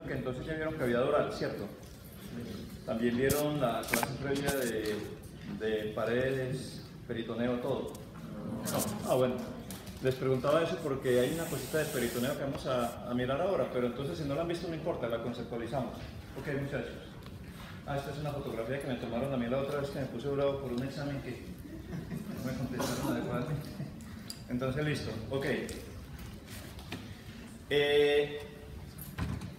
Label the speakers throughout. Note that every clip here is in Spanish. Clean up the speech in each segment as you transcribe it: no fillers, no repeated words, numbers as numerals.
Speaker 1: que entonces ya vieron cavidad oral, ¿cierto? También vieron la clase previa de paredes, peritoneo, todo. No. Ah, bueno. Les preguntaba eso porque hay una cosita de peritoneo que vamos a mirar ahora, pero entonces si no la han visto no importa, la conceptualizamos. Ok, muchachos. Ah, esta es una fotografía que me tomaron a mí la otra vez que me puse bravo por un examen que no me contestaron adecuadamente. Entonces, listo. Ok.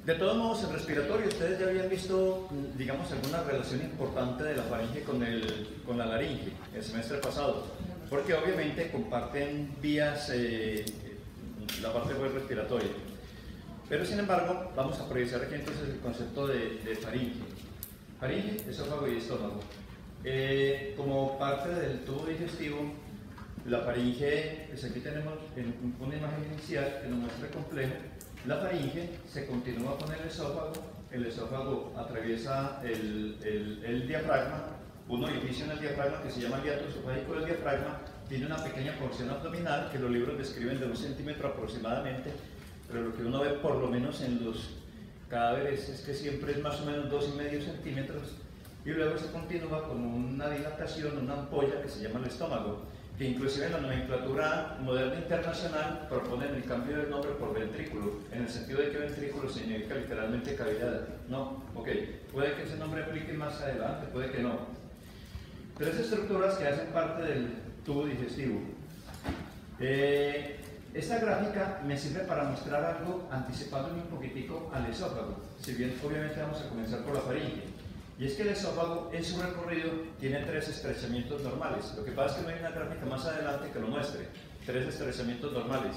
Speaker 1: De todos modos, el respiratorio, ustedes ya habían visto, digamos, alguna relación importante de la faringe con la laringe el semestre pasado, porque obviamente comparten vías, la parte respiratoria. Pero sin embargo, vamos a priorizar aquí entonces el concepto de faringe. Faringe, esófago y estómago. Como parte del tubo digestivo, la faringe, pues aquí tenemos una imagen inicial que nos muestra el complejo. La faringe se continúa con el esófago atraviesa el diafragma, un orificio en el diafragma que se llama el hiato esofágico del diafragma, tiene una pequeña porción abdominal que los libros describen de 1 centímetro aproximadamente, pero lo que uno ve por lo menos en los cadáveres es que siempre es más o menos 2,5 centímetros, y luego se continúa con una dilatación, una ampolla que se llama el estómago, que inclusive en la nomenclatura moderna internacional proponen el cambio del nombre por ventrículo, en el sentido de que ventrículo significa literalmente cavidad. No, ok, puede que ese nombre aplique más adelante, puede que no. Tres estructuras que hacen parte del tubo digestivo. Esta gráfica me sirve para mostrar algo anticipándome un poquitico al esófago, si bien obviamente vamos a comenzar por la faringe. Y es que el esófago en su recorrido tiene 3 estrechamientos normales. Lo que pasa es que no hay una gráfica más adelante que lo muestre. 3 estrechamientos normales.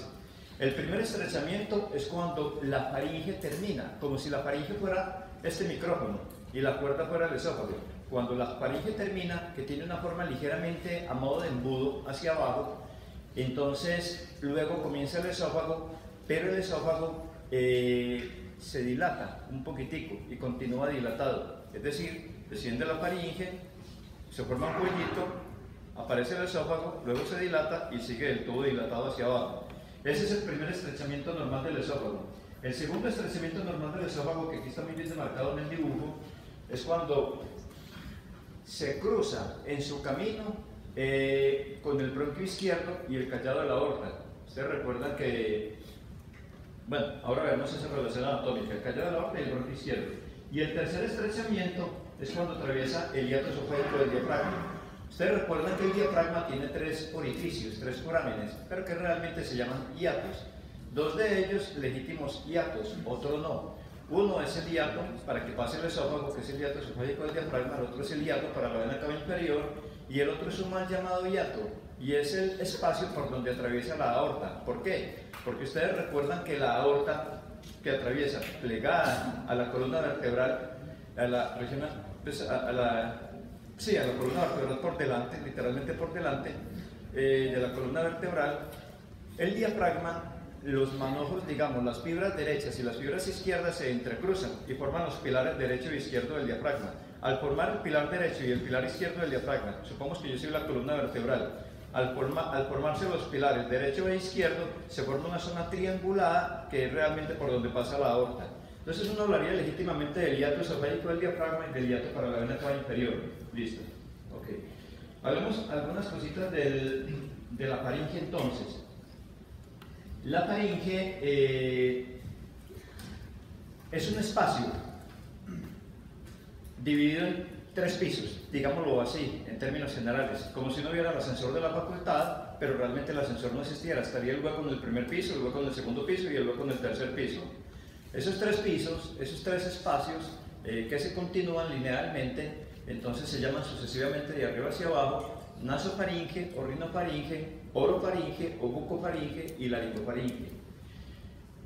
Speaker 1: El primer estrechamiento es cuando la faringe termina, como si la faringe fuera este micrófono y la puerta fuera el esófago. Cuando la faringe termina, que tiene una forma ligeramente a modo de embudo hacia abajo, entonces luego comienza el esófago, pero el esófago se dilata un poquitico y continúa dilatado. Es decir, desciende la faringe, se forma un cuellito, aparece el esófago, luego se dilata y sigue el tubo dilatado hacia abajo. Ese es el primer estrechamiento normal del esófago. El segundo estrechamiento normal del esófago, que aquí está muy bien demarcado en el dibujo, es cuando se cruza en su camino con el bronquio izquierdo y el callado de la aorta. Ustedes recuerdan que, bueno, ahora vemos esa relación anatómica, el callado de la aorta y el bronquio izquierdo. Y el tercer estrechamiento es cuando atraviesa el hiato esofágico del diafragma. Ustedes recuerdan que el diafragma tiene 3 orificios, 3 forámenes, pero que realmente se llaman hiatos. 2 de ellos legítimos hiatos, otro no. Uno es el hiato para que pase el esófago, que es el hiato esofágico del diafragma, el otro es el hiato para la vena cava inferior, y el otro es un mal llamado hiato, y es el espacio por donde atraviesa la aorta. ¿Por qué? Porque ustedes recuerdan que la aorta que atraviesa plegada a la columna vertebral, a la región, pues a la columna vertebral por delante, literalmente por delante de la columna vertebral, el diafragma, los manojos, digamos, las fibras derechas y las fibras izquierdas se entrecruzan y forman los pilares derecho e izquierdo del diafragma. Al formar el pilar derecho y el pilar izquierdo del diafragma, supongamos que yo soy la columna vertebral, al formarse los pilares derecho e izquierdo, se forma una zona triangulada que es realmente por donde pasa la aorta. Entonces uno hablaría legítimamente del hiato esofágico del diafragma y del hiato para la vena cava inferior. Listo. Ok. Hablemos algunas cositas de la faringe entonces. La faringe es un espacio dividido en 3 pisos, digámoslo así, en términos generales, como si no hubiera el ascensor de la facultad, pero realmente el ascensor no existiera, estaría el hueco en el primer piso, el hueco en el segundo piso y el hueco en el tercer piso. Esos 3 pisos, esos 3 espacios que se continúan linealmente, entonces se llaman sucesivamente de arriba hacia abajo, nasofaringe, orinofaringe, orofaringe, bucofaringe y laringofaringe.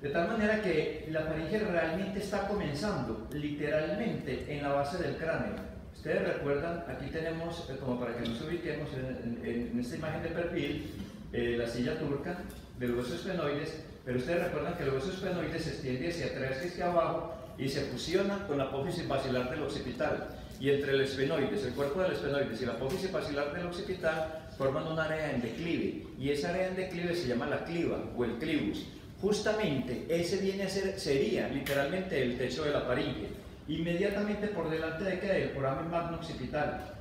Speaker 1: De tal manera que la faringe realmente está comenzando literalmente en la base del cráneo. Ustedes recuerdan, aquí tenemos, como para que nos ubiquemos en esta imagen de perfil, la silla turca del hueso esfenoides, pero ustedes recuerdan que el hueso esfenoides se extiende hacia atrás y hacia abajo y se fusiona con la apófisis basilar del occipital. Y entre el esfenoides, el cuerpo del esfenoides y la apófisis basilar del occipital forman un área en declive, y esa área en declive se llama la cliva o el clivus. justamente ese viene a ser, sería literalmente el techo de la faringe, inmediatamente por delante de ¿qué? Del foramen magno occipital,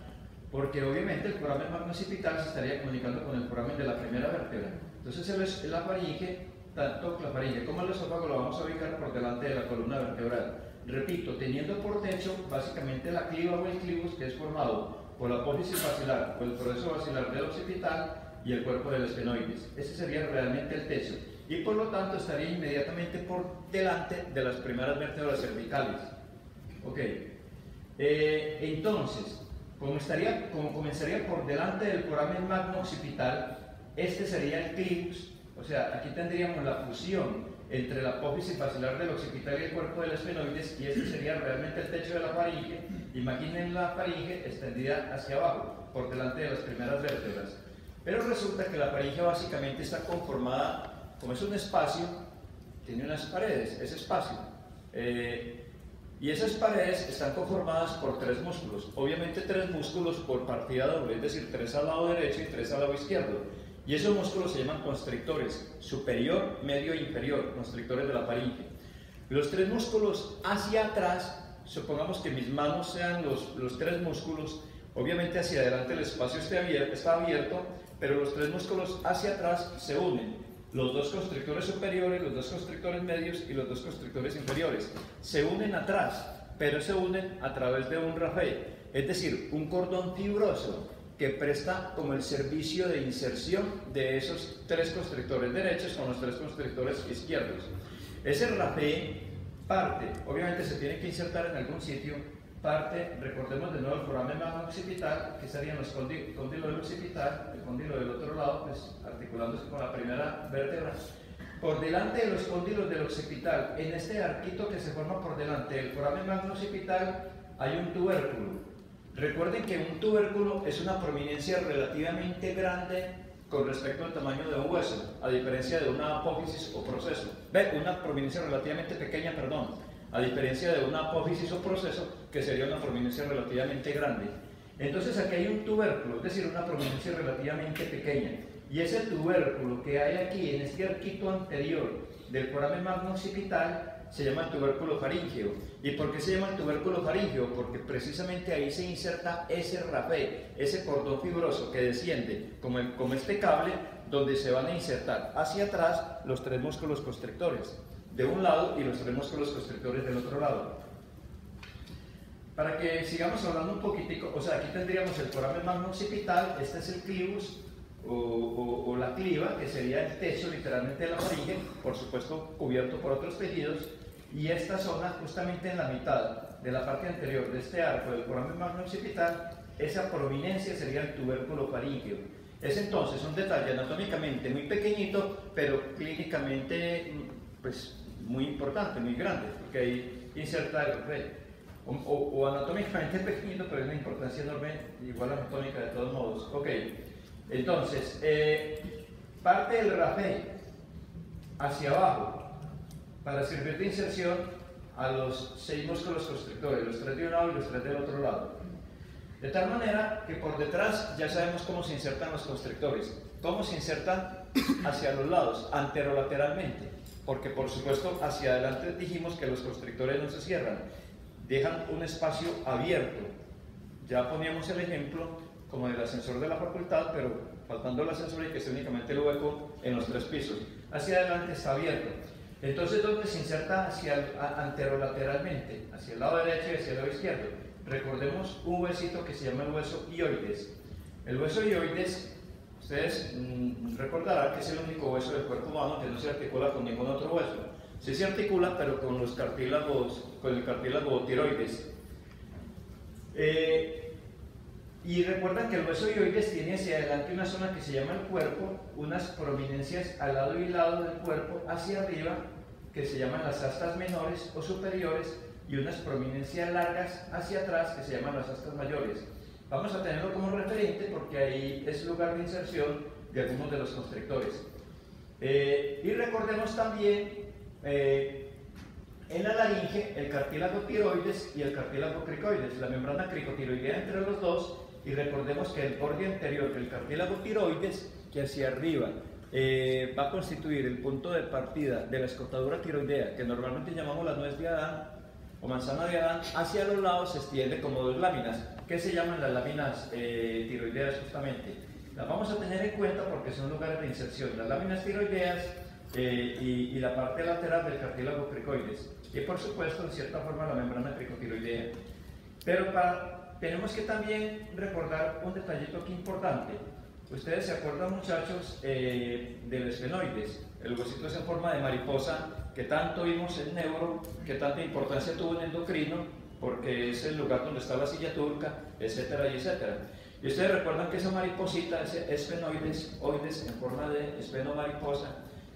Speaker 1: porque obviamente el foramen magno occipital se estaría comunicando con el foramen de la primera vértebra. Entonces la faringe, tanto la faringe como el esófago lo vamos a ubicar por delante de la columna vertebral. Repito, teniendo por techo básicamente la cliva o el clivus, que es formado por la apófisis basilar o el proceso basilar del occipital y el cuerpo del esfenoides. Ese sería realmente el techo y por lo tanto estaría inmediatamente por delante de las primeras vértebras cervicales. Ok, entonces, como comenzaría por delante del foramen magno occipital, este sería el clivus, o sea, aquí tendríamos la fusión entre la apófisis basilar del occipital y el cuerpo del esfenoides, y este sería realmente el techo de la faringe. Imaginen la faringe extendida hacia abajo, por delante de las primeras vértebras. Pero resulta que la faringe básicamente está conformada, como es un espacio, tiene unas paredes, ese espacio. Y esas paredes están conformadas por 3 músculos, obviamente 3 músculos por partida doble, es decir, 3 al lado derecho y 3 al lado izquierdo. Y esos músculos se llaman constrictores, superior, medio e inferior, constrictores de la faringe. Los 3 músculos hacia atrás, supongamos que mis manos sean los 3 músculos, obviamente hacia adelante el espacio está abierto, pero los 3 músculos hacia atrás se unen. Los 2 constrictores superiores, los 2 constrictores medios y los 2 constrictores inferiores. Se unen atrás, pero se unen a través de un rapé, es decir, un cordón fibroso que presta como el servicio de inserción de esos 3 constrictores derechos con los 3 constrictores izquierdos. Ese rapé parte, obviamente se tiene que insertar en algún sitio, parte, recordemos de nuevo el foramen magno occipital, que serían los cóndilos del occipital, el cóndilo del otro lado, pues articulándose con la primera vértebra. Por delante de los cóndilos del occipital, en este arquito que se forma por delante del foramen magno occipital, hay un tubérculo. Recuerden que un tubérculo es una prominencia relativamente grande con respecto al tamaño de un hueso, a diferencia de una apófisis o proceso. Una prominencia relativamente pequeña, perdón, a diferencia de una apófisis o proceso, que sería una prominencia relativamente grande. Entonces aquí hay un tubérculo, es decir, una prominencia relativamente pequeña. Y ese tubérculo que hay aquí, en este arquito anterior del foramen magno occipital, se llama el tubérculo faríngeo. ¿Y por qué se llama el tubérculo faríngeo? Porque precisamente ahí se inserta ese rapé, ese cordón fibroso que desciende como este cable, donde se van a insertar hacia atrás los 3 músculos constrictores de un lado y los 3 músculos constrictores del otro lado. Para que sigamos hablando un poquitico, o sea, aquí tendríamos el foramen magno occipital, este es el clivus o la cliva, que sería el techo literalmente de la faringe, por supuesto cubierto por otros tejidos, y esta zona justamente en la mitad de la parte anterior de este arco del foramen magno occipital, esa prominencia sería el tubérculo faríngeo. Es entonces un detalle anatómicamente muy pequeñito, pero clínicamente pues muy importante, muy grande, porque ahí inserta el rapé. O anatómicamente pequeñito, pero es una importancia enorme, igual anatómica de todos modos. Ok, entonces, parte del rapé hacia abajo para servir de inserción a los 6 músculos constrictores, los 3 de un lado y los 3 del otro lado. De tal manera que por detrás ya sabemos cómo se insertan los constrictores. ¿Cómo se insertan? Hacia los lados, anterolateralmente, porque por supuesto hacia adelante dijimos que los constrictores no se cierran, dejan un espacio abierto. Ya poníamos el ejemplo como del ascensor de la facultad, pero faltando el ascensor y que esté únicamente el hueco en los 3 pisos. Hacia adelante está abierto. Entonces, ¿dónde se inserta? Anterolateralmente, hacia el lado derecho y hacia el lado izquierdo. Recordemos un huesito que se llama el hueso hioides. El hueso hioides, ustedes recordarán que es el único hueso del cuerpo humano que no se articula con ningún otro hueso. Sí se articula, pero con los cartílagos, con el cartílago tiroides. Y recuerdan que el hueso hioides tiene hacia adelante una zona que se llama el cuerpo, unas prominencias al lado y lado del cuerpo hacia arriba, que se llaman las astas menores o superiores, y unas prominencias largas hacia atrás, que se llaman las astas mayores. Vamos a tenerlo como referente porque ahí es lugar de inserción de algunos de los constrictores. Y recordemos también en la laringe el cartílago tiroides y el cartílago cricoides, la membrana cricotiroidea entre los dos. Y recordemos que el borde anterior del cartílago tiroides, que hacia arriba va a constituir el punto de partida de la escotadura tiroidea, que normalmente llamamos la nuez de Adán o manzana de Adán. Hacia los lados se extiende como dos láminas, que se llaman las láminas tiroideas justamente. Las vamos a tener en cuenta porque son lugares de inserción, las láminas tiroideas y la parte lateral del cartílago cricoides, y por supuesto en cierta forma la membrana cricotiroidea. Pero tenemos que también recordar un detallito aquí importante. Ustedes se acuerdan, muchachos, del esfenoides, el huesito es en forma de mariposa que tanto vimos en neuro, que tanta importancia tuvo en endocrino, porque es el lugar donde está la silla turca, etcétera y etcétera. Y ustedes recuerdan que esa mariposita, ese esfenoides, oides en forma de esfenomariposa,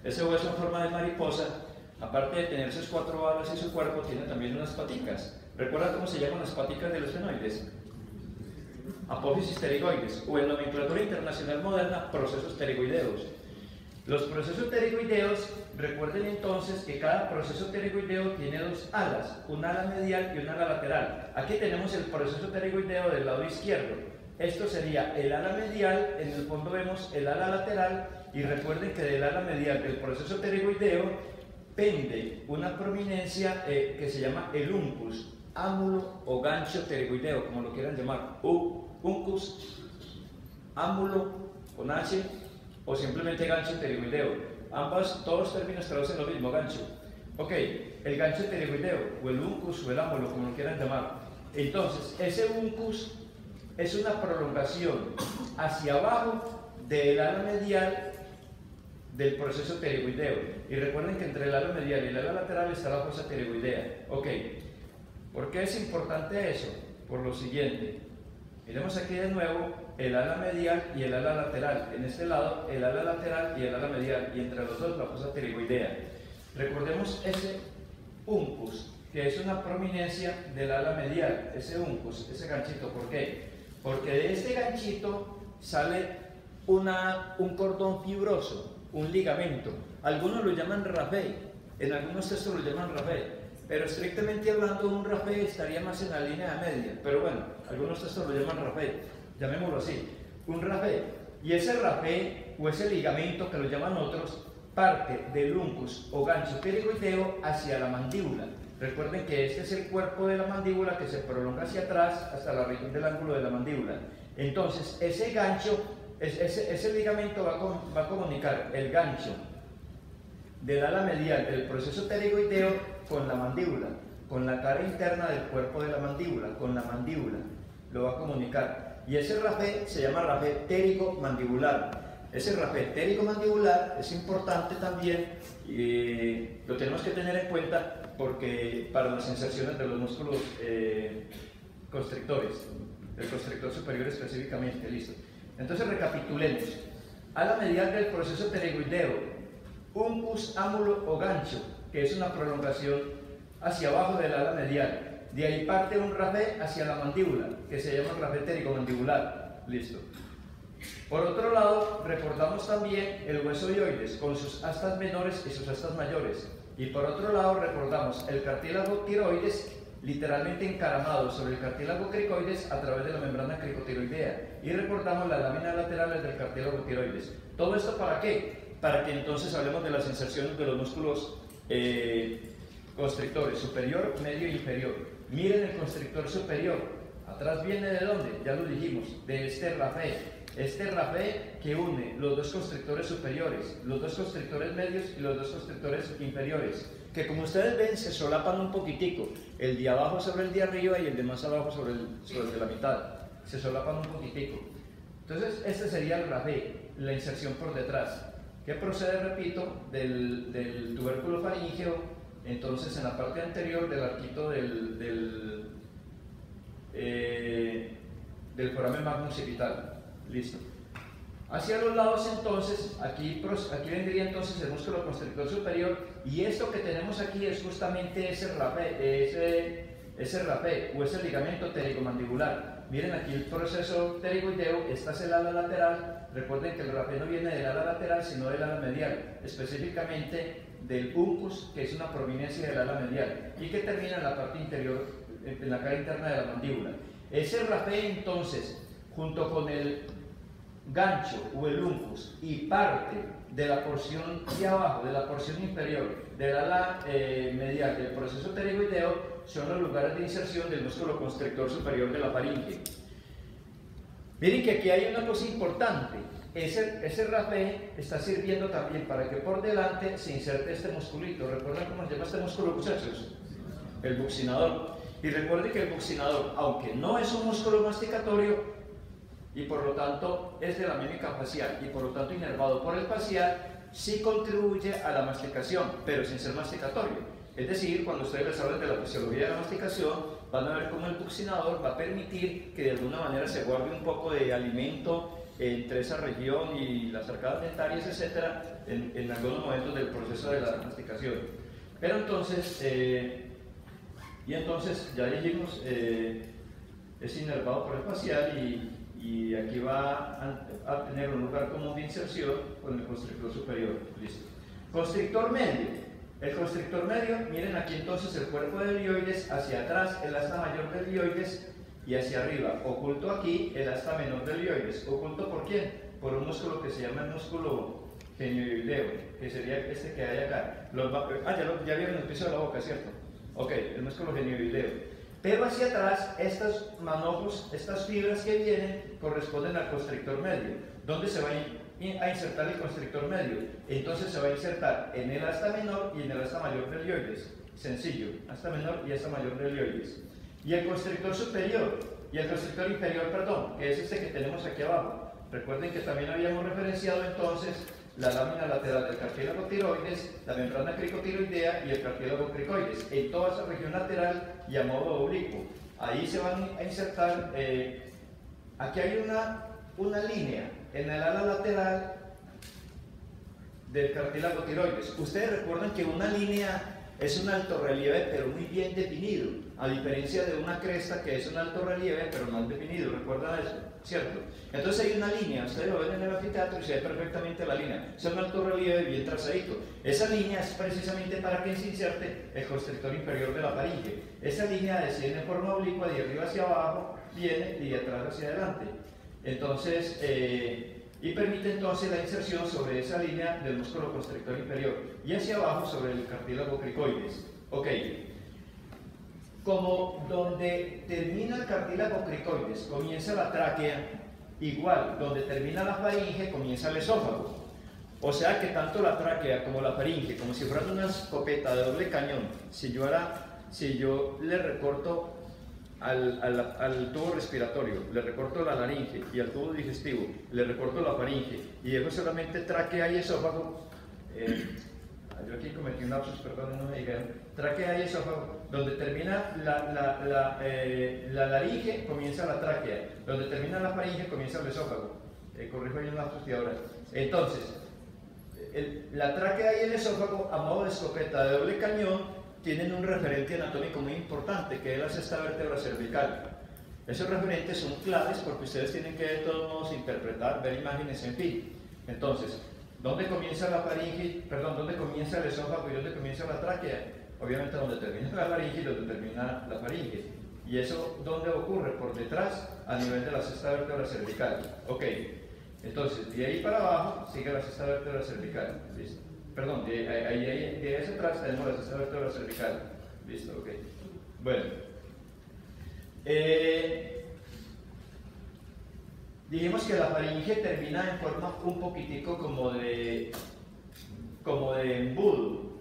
Speaker 1: ese hueso en forma de mariposa, aparte de tener sus 4 alas y su cuerpo, tiene también unas paticas. ¿Recuerdan cómo se llaman las paticas del esfenoides? Apófisis pterigoides, o en nomenclatura internacional moderna, procesos pterigoideos. Los procesos pterigoideos, recuerden entonces que cada proceso pterigoideo tiene 2 alas, un ala medial y un ala lateral. Aquí tenemos el proceso pterigoideo del lado izquierdo. Esto sería el ala medial, en el fondo vemos el ala lateral, y recuerden que del ala medial del proceso pterigoideo pende una prominencia que se llama el uncus, ámulo o gancho pterigoideo, como lo quieran llamar, uncus, ámulo con H, o simplemente gancho pterigoideo. Todos términos traducen lo mismo, gancho. Ok, el gancho pterigoideo, o el uncus, o el ámulo, como lo quieran llamar. Entonces, ese uncus es una prolongación hacia abajo del ala medial del proceso pterigoideo. Y recuerden que entre el ala medial y el ala lateral está la fosa pterigoidea. Ok, ¿por qué es importante eso? Por lo siguiente. Miremos aquí de nuevo el ala medial y el ala lateral. En este lado, el ala lateral y el ala medial. Y entre los dos, la fosa pterigoidea. Recordemos ese uncus, que es una prominencia del ala medial. Ese uncus, ese ganchito. ¿Por qué? Porque de este ganchito sale un cordón fibroso, un ligamento. Algunos lo llaman rapé, en algunos textos lo llaman rapé, pero estrictamente hablando un rapé estaría más en la línea media, pero bueno, algunos textos lo llaman rapé, llamémoslo así, un rapé. Y ese rapé o ese ligamento que lo llaman otros, parte del uncus o gancho pterigoideo hacia la mandíbula. Recuerden que este es el cuerpo de la mandíbula que se prolonga hacia atrás hasta la región del ángulo de la mandíbula. Entonces, ese gancho, ese ligamento va a comunicar el gancho del ala medial del proceso pterigoideo con la mandíbula, con la cara interna del cuerpo de la mandíbula, con la mandíbula. Lo va a comunicar. Y ese rapé se llama rapé pterigomandibular. Ese rapé pterigomandibular es importante también y lo tenemos que tener en cuenta porque para las inserciones de los músculos constrictores, el constrictor superior específicamente, listo. Entonces recapitulemos. Ala medial del proceso pterigoideo, uncus, ámulo o gancho, que es una prolongación hacia abajo del ala medial. De ahí parte un rapé hacia la mandíbula, que se llama rapé pterigomandibular. Listo. Por otro lado, recordamos también el hueso hioides con sus astas menores y sus astas mayores. Y por otro lado, recordamos el cartílago tiroides literalmente encaramado sobre el cartílago cricoides a través de la membrana cricotiroidea. Y recordamos las láminas laterales del cartílago tiroides. ¿Todo esto para qué? Para que entonces hablemos de las inserciones de los músculos constrictores, superior, medio e inferior. Miren el constrictor superior. Atrás viene ¿de dónde? Ya lo dijimos, de este rapé. Este rapé que une los dos constrictores superiores, los dos constrictores medios y los dos constrictores inferiores, que como ustedes ven se solapan un poquitico, el de abajo sobre el de arriba y el de más abajo sobre el de la mitad, se solapan un poquitico. Entonces este sería el rapé, la inserción por detrás, que procede, repito, del tubérculo faríngeo, entonces en la parte anterior del arquito del foramen magnum occipital. Listo. Hacia los lados entonces, aquí vendría entonces el músculo constrictor superior y esto que tenemos aquí es justamente ese rapé o ese ligamento pterigomandibular. Miren aquí el proceso pterigoideo, esta es el ala lateral. Recuerden que el rapé no viene del ala lateral sino del ala medial, específicamente del uncus, que es una prominencia del ala medial y que termina en la parte interior, en la cara interna de la mandíbula. Ese rapé entonces, junto con el gancho o el uncus y parte de la porción de abajo, de la porción inferior, del ala medial del proceso pterygoideo, son los lugares de inserción del músculo constrictor superior de la faringe. Miren que aquí hay una cosa importante. Ese rapé está sirviendo también para que por delante se inserte este musculito. ¿Recuerdan cómo se llama este músculo, muchachos? El buccinador. Y recuerden que el buccinador, aunque no es un músculo masticatorio y por lo tanto es de la mímica facial y por lo tanto inervado por el facial, sí contribuye a la masticación, pero sin ser masticatorio. Es decir, cuando ustedes les hablan de la fisiología de la masticación, van a ver cómo el buccinador va a permitir que de alguna manera se guarde un poco de alimento entre esa región y las arcadas dentarias, etcétera, en algunos momentos del proceso de la masticación. Pero entonces, ya dijimos, es inervado por el facial y aquí va a tener un lugar común de inserción con el constrictor superior. Listo. Constrictor medio. El constrictor medio, miren aquí entonces el cuerpo del ilioides, hacia atrás el asta mayor del ilioides y hacia arriba, oculto aquí el asta menor del ilioides. ¿Oculto por quién? Por un músculo que se llama el músculo genioideo, que sería este que hay acá. Ya vieron el piso de la boca, ¿cierto? Ok, el músculo genioideo. Pero hacia atrás, estos manojos, estas fibras que vienen, corresponden al constrictor medio. ¿Dónde se va a insertar el constrictor medio? Entonces se va a insertar en el asta menor y en el asta mayor del ilioides. Sencillo, asta menor y asta mayor del ilioides. Y el constrictor superior, y el constrictor inferior, perdón, que es este que tenemos aquí abajo. Recuerden que también habíamos referenciado entonces la lámina lateral del cartílago tiroides, la membrana cricotiroidea y el cartílago cricoides, en toda esa región lateral y a modo oblicuo. Ahí se van a insertar, aquí hay una línea en el ala lateral del cartílago tiroides. Ustedes recuerdan que una línea es un alto relieve pero muy bien definido, a diferencia de una cresta que es un alto relieve pero no definido. ¿Recuerdan eso? ¿Cierto? Entonces hay una línea, ustedes lo ven en el anfiteatro y se ve perfectamente la línea. Es un alto relieve bien trazadito. Esa línea es precisamente para que se inserte el constrictor inferior de la faringe. Esa línea desciende en forma oblicua de arriba hacia abajo, viene y de atrás hacia adelante. Entonces, y permite entonces la inserción sobre esa línea del músculo constrictor inferior y hacia abajo sobre el cartílago cricoides. Ok. Como donde termina el cartílago cricoides comienza la tráquea, igual donde termina la faringe comienza el esófago. O sea que tanto la tráquea como la faringe, como si fueran una escopeta de doble cañón, si yo le recorto al tubo respiratorio, le recorto la laringe y al tubo digestivo, le recorto la faringe y dejo solamente tráquea y esófago, yo aquí cometí un lapsus, perdón, no me digan, tráquea y esófago, donde termina la laringe comienza la tráquea, donde termina la faringe comienza el esófago. Corrijo ahí un lapsus de ahora. Entonces, la tráquea y el esófago, a modo de escopeta de doble cañón, tienen un referente anatómico muy importante, que es la sexta vértebra cervical. Esos referentes son claves porque ustedes tienen que de todos modos interpretar, ver imágenes, en fin. Entonces, ¿dónde comienza la faringe? Perdón, ¿dónde comienza el esófago y dónde comienza la tráquea? Obviamente donde termina la faringe y donde termina la faringe. ¿Y eso dónde ocurre? Por detrás, a nivel de la sexta vértebra cervical. Ok, entonces de ahí para abajo sigue la sexta vértebra cervical. ¿Listo? Perdón, de ahí hacia atrás tenemos la sexta vértebra cervical. Listo, ok. Bueno. Dijimos que la faringe termina en forma un poquitico como de embudo.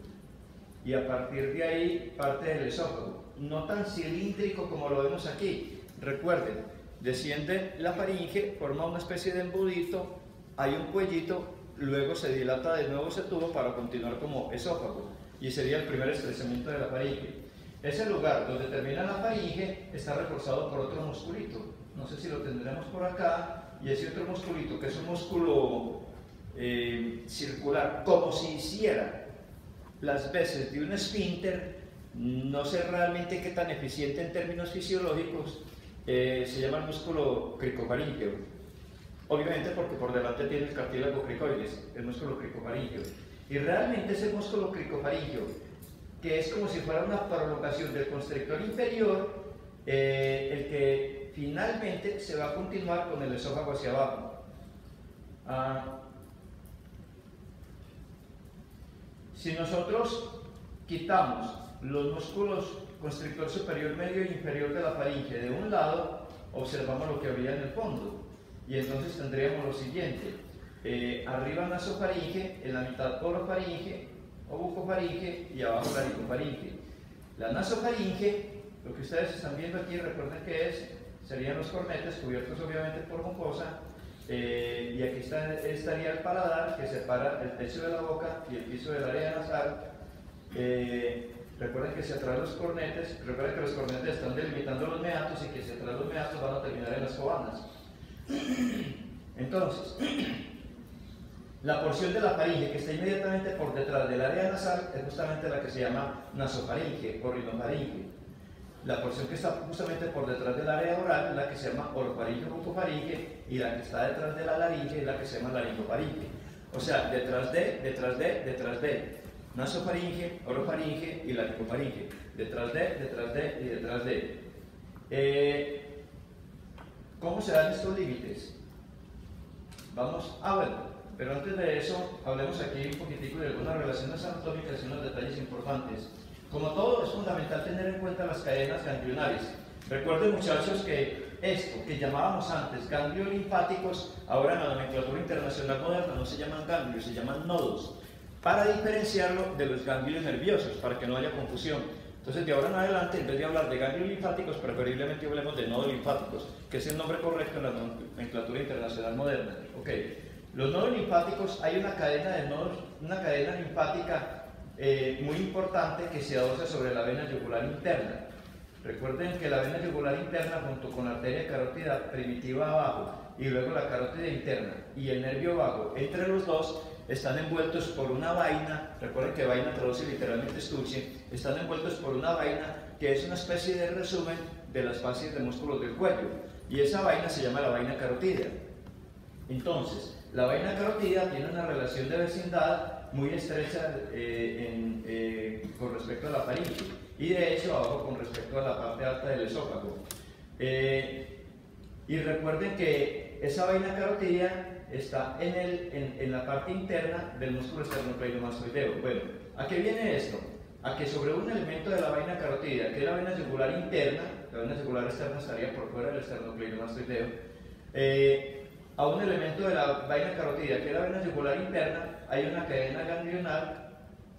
Speaker 1: Y a partir de ahí parte del esófago. No tan cilíndrico como lo vemos aquí. Recuerden, desciende la faringe, forma una especie de embudito, hay un cuellito, luego se dilata de nuevo ese tubo para continuar como esófago y sería el primer estrechamiento de la faringe. Ese lugar donde termina la faringe está reforzado por otro musculito, no sé si lo tendremos por acá, y ese otro musculito que es un músculo circular, como si hiciera las veces de un esfínter, no sé realmente qué tan eficiente en términos fisiológicos, se llama el músculo cricofaríngeo. Obviamente porque por delante tiene el cartílago cricoides, el músculo cricofaríngeo. Y realmente ese músculo cricofaríngeo, que es como si fuera una prolongación del constrictor inferior, el que finalmente se va a continuar con el esófago hacia abajo. si nosotros quitamos los músculos constrictor superior, medio e inferior de la faringe de un lado, observamos lo que habría en el fondo. Y entonces tendríamos lo siguiente: arriba nasofaringe, en la mitad orofaringe o bucofaringe y abajo laringofaringe. La nasofaringe, lo que ustedes están viendo aquí, recuerden que serían los cornetes cubiertos obviamente por mucosa, y aquí estaría el paladar que separa el techo de la boca y el piso del área nasal. Recuerden que si atrás los cornetes, recuerden que los cornetes están delimitando los meatos y que si atrás los meatos van a terminar en las cobanas. Entonces, la porción de la faringe que está inmediatamente por detrás del área nasal es justamente la que se llama nasofaringe o rinofaringe. La porción que está justamente por detrás del área oral es la que se llama orofaringe o bucofaringe, y la que está detrás de la laringe es la que se llama laringofaringe. O sea, detrás de, nasofaringe, orofaringe y laringofaringe. Detrás de y detrás de. ¿Cómo se dan estos límites? Vamos, bueno, pero antes de eso, hablemos aquí un poquitico de algunas relaciones anatómicas y unos detalles importantes. Como todo, es fundamental tener en cuenta las cadenas ganglionares. Recuerden, muchachos, que esto que llamábamos antes ganglios linfáticos, ahora en la nomenclatura internacional moderna no se llaman ganglios, se llaman nodos, para diferenciarlo de los ganglios nerviosos, para que no haya confusión. Entonces, de ahora en adelante, en vez de hablar de ganglios linfáticos, preferiblemente hablemos de nodos linfáticos, que es el nombre correcto en la nomenclatura internacional moderna. Okay. Los nodos linfáticos, hay una cadena de nodos, una cadena linfática muy importante que se adosa sobre la vena yugular interna. Recuerden que la vena yugular interna, junto con la arteria carótida primitiva abajo y luego la carótida interna y el nervio vago, entre los dos, están envueltos por una vaina. Recuerden que vaina traduce literalmente estuche. Están envueltos por una vaina que es una especie de resumen de las fascias de músculos del cuello, y esa vaina se llama la vaina carótida. Entonces, la vaina carótida tiene una relación de vecindad muy estrecha con respecto a la faringe, y de hecho abajo con respecto a la parte alta del esófago. Y recuerden que esa vaina carótida está en la parte interna del músculo esternocleidomastoideo. Bueno, ¿a qué viene esto? A que sobre un elemento de la vaina carótida, que es la vena yugular interna, la vena yugular externa estaría por fuera del esternocleidomastoideo, a un elemento de la vaina carótida, que es la vena yugular interna, hay una cadena ganglional,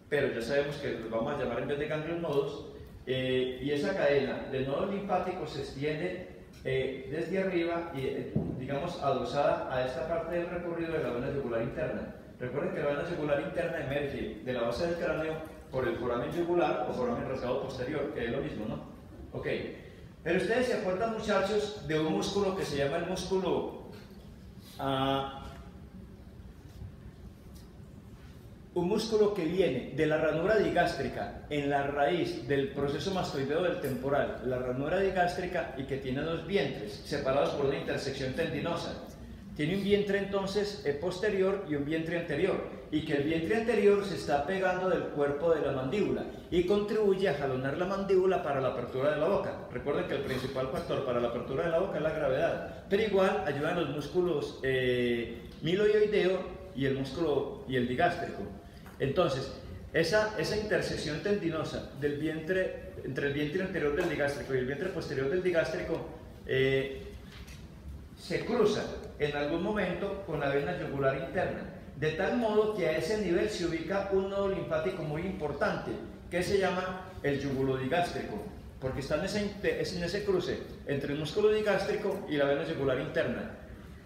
Speaker 1: pero ya sabemos que los vamos a llamar en vez de ganglios nodos, y esa cadena de nodos linfáticos se extiende desde arriba y, digamos, adosada a esta parte del recorrido de la vena yugular interna. Recuerden que la vena yugular interna emerge de la base del cráneo por el foramen yugular o foramen rasgado posterior, que es lo mismo, ¿no? Ok. Pero ustedes se acuerdan, muchachos, de un músculo que se llama el músculo un músculo que viene de la ranura digástrica en la raíz del proceso mastoideo del temporal, la ranura digástrica, y que tiene dos vientres separados por una intersección tendinosa. Tiene un vientre entonces posterior y un vientre anterior, y que el vientre anterior se está pegando del cuerpo de la mandíbula y contribuye a jalonar la mandíbula para la apertura de la boca. Recuerden que el principal factor para la apertura de la boca es la gravedad, pero igual ayudan los músculos miloioideo y el músculo y el digástrico. Entonces, esa intersección tendinosa del vientre, entre el vientre anterior del digástrico y el vientre posterior del digástrico, se cruza en algún momento con la vena yugular interna, de tal modo que a ese nivel se ubica un nodo linfático muy importante, que se llama el yugulodigástrico, porque está en ese cruce entre el músculo digástrico y la vena yugular interna.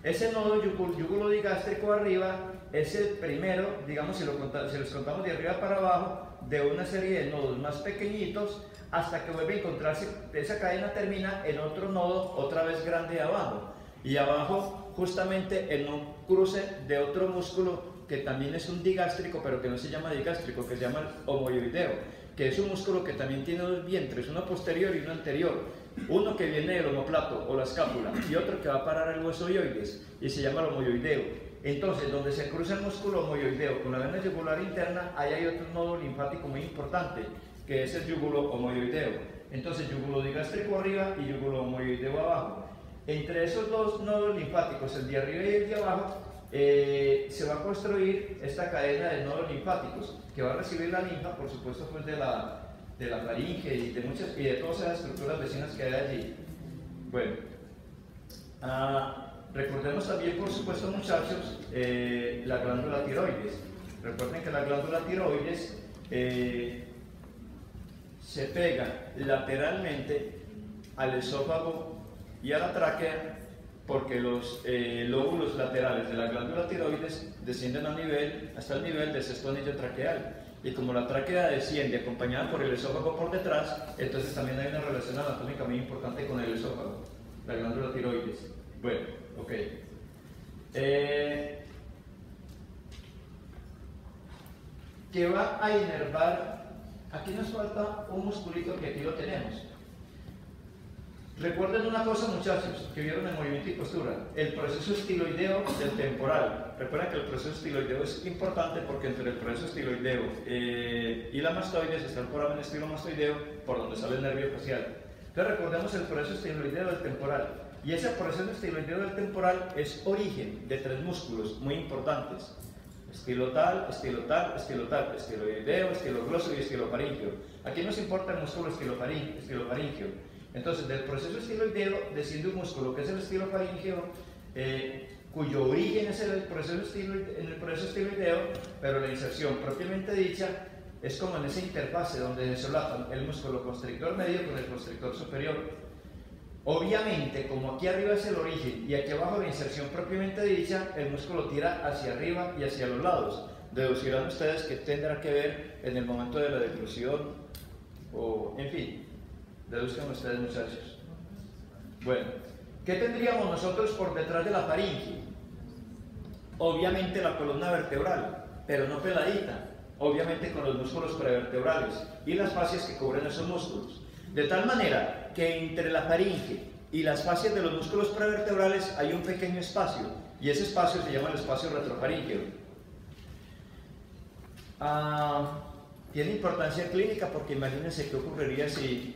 Speaker 1: Ese nodo yugulodigástrico arriba es el primero, digamos, si los contamos de arriba para abajo, de una serie de nodos más pequeñitos, hasta que vuelve a encontrarse, esa cadena termina en otro nodo otra vez grande abajo, y abajo justamente en un cruce de otro músculo que también es un digástrico, pero que no se llama digástrico, que se llama el homoioideo, que es un músculo que también tiene dos vientres, uno posterior y uno anterior, uno que viene del omóplato o la escápula y otro que va a parar al hueso ioides y se llama el homoioideo. Entonces, donde se cruza el músculo homoioideo con la vena yugular interna, ahí hay otro nodo linfático muy importante, que es el yugulo homoioideo. Entonces, yugulodigástrico arriba y yugulo homoioideo abajo. Entre esos dos nodos linfáticos, el de arriba y el de abajo, se va a construir esta cadena de nodos linfáticos que va a recibir la linfa, por supuesto, pues de la faringe y de todas esas estructuras vecinas que hay allí. Bueno, recordemos también, por supuesto, muchachos, la glándula tiroides. Recuerden que la glándula tiroides se pega lateralmente al esófago y a la tráquea, porque los lóbulos laterales de la glándula tiroides descienden hasta el nivel del sexto anillo traqueal. Y como la tráquea desciende acompañada por el esófago por detrás, entonces también hay una relación anatómica muy importante con el esófago, la glándula tiroides. Bueno, ok. Que va a inervar, aquí nos falta un musculito que aquí lo tenemos. Recuerden una cosa, muchachos, que vieron en movimiento y postura, el proceso estiloideo del temporal. Recuerden que el proceso estiloideo es importante porque entre el proceso estiloideo y la mastoides está el foramen estilomastoideo, por donde sale el nervio facial. Entonces recordemos el proceso estiloideo del temporal. Y ese proceso estiloideo del temporal es origen de tres músculos muy importantes: estilotal, estilotal, estilotal, estiloideo, estilogloso y estilofaringio. Aquí nos importa el músculo estilofaringio. Entonces, del proceso estiloideo desciende un músculo que es el estilofaringio, cuyo origen es en el proceso estiloideo, pero la inserción propiamente dicha es como en esa interfase donde se solapan el músculo constrictor medio con el constrictor superior. Obviamente, como aquí arriba es el origen y aquí abajo la inserción propiamente dicha, el músculo tira hacia arriba y hacia los lados. Deducirán ustedes que tendrá que ver en el momento de la deglución, o en fin. Deduzcan ustedes, muchachos. Bueno, ¿qué tendríamos nosotros por detrás de la faringe? Obviamente la columna vertebral, pero no peladita, obviamente con los músculos prevertebrales y las fascias que cubren esos músculos. De tal manera que entre la faringe y las fascias de los músculos prevertebrales hay un pequeño espacio, y ese espacio se llama el espacio retrofaríngeo. Tiene importancia clínica porque imagínense qué ocurriría si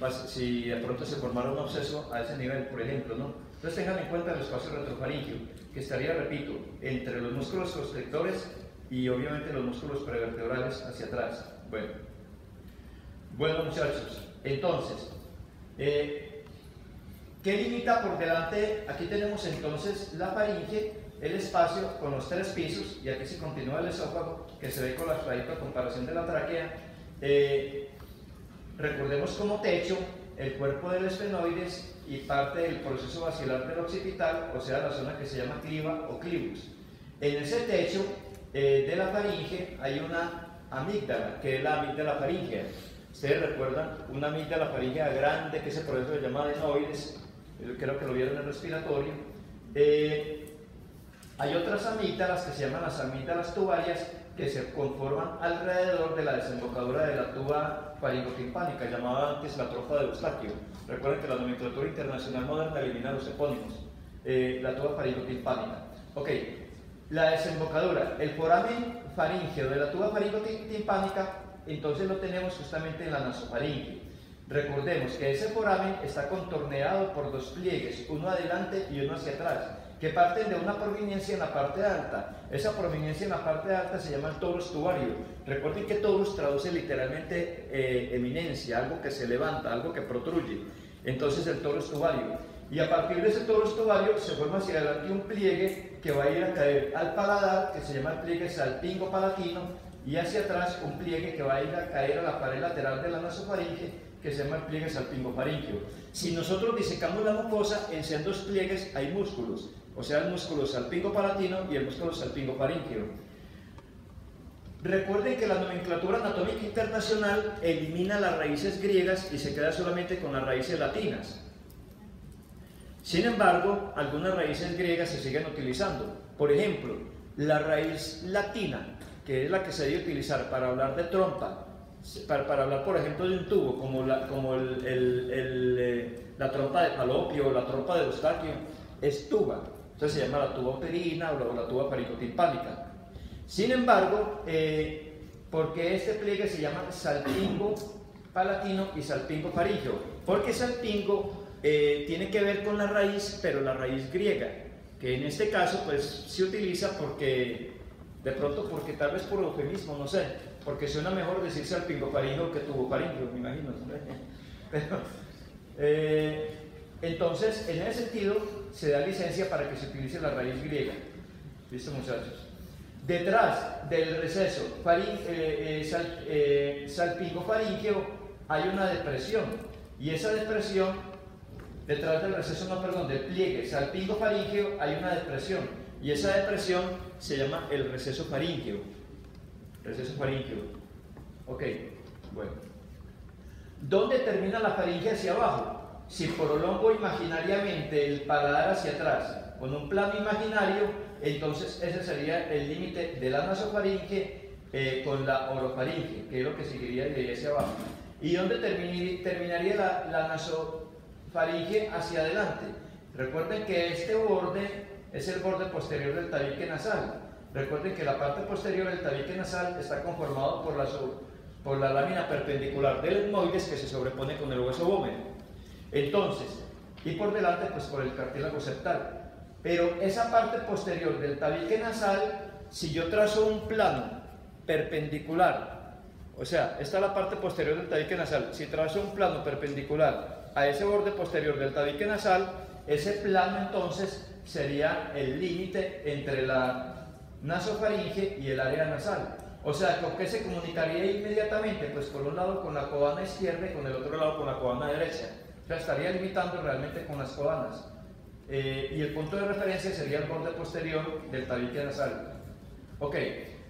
Speaker 1: de pronto se formara un absceso a ese nivel, por ejemplo, ¿no? Entonces tengan en cuenta el espacio retrofaríngeo, que estaría, repito, entre los músculos constrictores y obviamente los músculos prevertebrales hacia atrás. Bueno muchachos, entonces, ¿qué limita por delante? Aquí tenemos entonces la faringe, el espacio con los tres pisos, y aquí se continúa el esófago, que se ve colapsadito a comparación de la tráquea. Recordemos como techo el cuerpo del esfenoides y parte del proceso basilar del occipital, o sea, la zona que se llama cliva o clivus. En ese techo de la faringe hay una amígdala, que es la amígdala faríngea. Ustedes recuerdan una amígdala faríngea grande, que ese proceso se llama adenoides, creo que lo vieron en el respiratorio. Hay otras amígdalas que se llaman las amígdalas tubarias, que se conforman alrededor de la desembocadura de la tuba faringotimpánica, llamada antes la trompa de Eustaquio. Recuerden que la nomenclatura internacional moderna elimina los epónimos. La tuba faringotimpánica. Ok, la desembocadura, el foramen faríngeo de la tuba faringotimpánica, entonces lo tenemos justamente en la nasofaringe. Recordemos que ese foramen está contorneado por dos pliegues, uno adelante y uno hacia atrás, que parten de una prominencia en la parte alta. Esa prominencia en la parte alta se llama el torus tubario. Recuerden que torus traduce literalmente eminencia, algo que se levanta, algo que protruye. Entonces el torus tubario. Y a partir de ese torus tubario se forma hacia adelante un pliegue que va a ir a caer al paladar, que se llama el pliegue salpingo-palatino, y hacia atrás un pliegue que va a ir a caer a la pared lateral de la nasofaringe, que se llama el pliegue salpingofaríngeo. Si nosotros disecamos la mucosa, en sendos pliegues hay músculos, o sea, el músculo salpingopalatino y el músculo salpingofaríngeo. Recuerden que la nomenclatura anatómica internacional elimina las raíces griegas y se queda solamente con las raíces latinas. Sin embargo, algunas raíces griegas se siguen utilizando. Por ejemplo, la raíz latina, que es la que se debe utilizar para hablar de trompa, para hablar, por ejemplo, de un tubo, como la trompa de Falopio o la trompa de Eustaquio, es tuba. Entonces se llama la tuba uterina o la tuba faringotimpánica. Sin embargo, porque este pliegue se llama salpingo palatino y salpingo faríngeo, porque salpingo tiene que ver con la raíz, pero la raíz griega. que en este caso pues se utiliza porque, de pronto porque tal vez por eufemismo, no sé, porque suena mejor decir salpingofaríngeo que tubofaríngeo, me imagino. Pero, entonces, en ese sentido, se da licencia para que se utilice la raíz griega. ¿Listo, muchachos? Detrás del receso salpingofaríngeo hay una depresión, y esa depresión, detrás del receso, no, perdón, del pliegue salpingofaríngeo hay una depresión, y esa depresión se llama el receso faríngeo. Receso faríngeo. Ok, bueno. ¿Dónde termina la faringe hacia abajo? Si prolongo imaginariamente el paladar hacia atrás con un plano imaginario, entonces ese sería el límite de la nasofaringe con la orofaringe, que es lo que seguiría de ahí hacia abajo. ¿Y dónde terminaría la nasofaringe hacia adelante? Recuerden que este borde es el borde posterior del tabique nasal. Recuerden que la parte posterior del tabique nasal está conformado por la lámina perpendicular del etmoides que se sobrepone con el hueso vómero. Entonces, y por delante, pues por el cartílago septal. Pero esa parte posterior del tabique nasal, si yo trazo un plano perpendicular, o sea, esta es la parte posterior del tabique nasal, si trazo un plano perpendicular a ese borde posterior del tabique nasal, ese plano entonces sería el límite entre la nasofaringe y el área nasal. O sea, ¿con qué se comunicaría inmediatamente? Pues por un lado con la coana izquierda y con el otro lado con la coana derecha. O sea, estaría limitando realmente con las coanas. Y el punto de referencia sería el borde posterior del tabique nasal. Ok,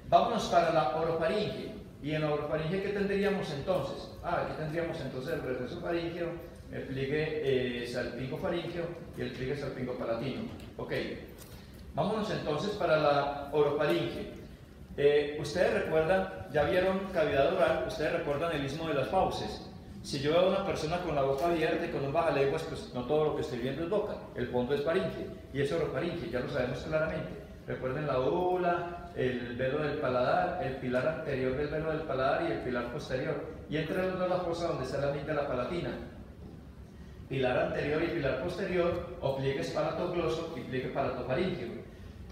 Speaker 1: vámonos para la orofaringe. ¿Y en la orofaringe qué tendríamos entonces? Aquí tendríamos entonces el receso faríngeo, el pliegue salpingofaríngeo y el pliegue salpingopalatino. Ok, vámonos entonces para la orofaringe. Ustedes recuerdan, ya vieron cavidad oral, ustedes recuerdan el istmo de las fauces. Si yo veo a una persona con la boca abierta y con un bajalenguas, pues no todo lo que estoy viendo es boca, el fondo es faringe y es orofaringe, ya lo sabemos claramente. Recuerden la úvula, el velo del paladar, el pilar anterior del velo del paladar y el pilar posterior, y entre los dos la fosa donde está la amígdala palatina. Pilar anterior y pilar posterior, o pliegue palatogloso y pliegue palatofaríngeo,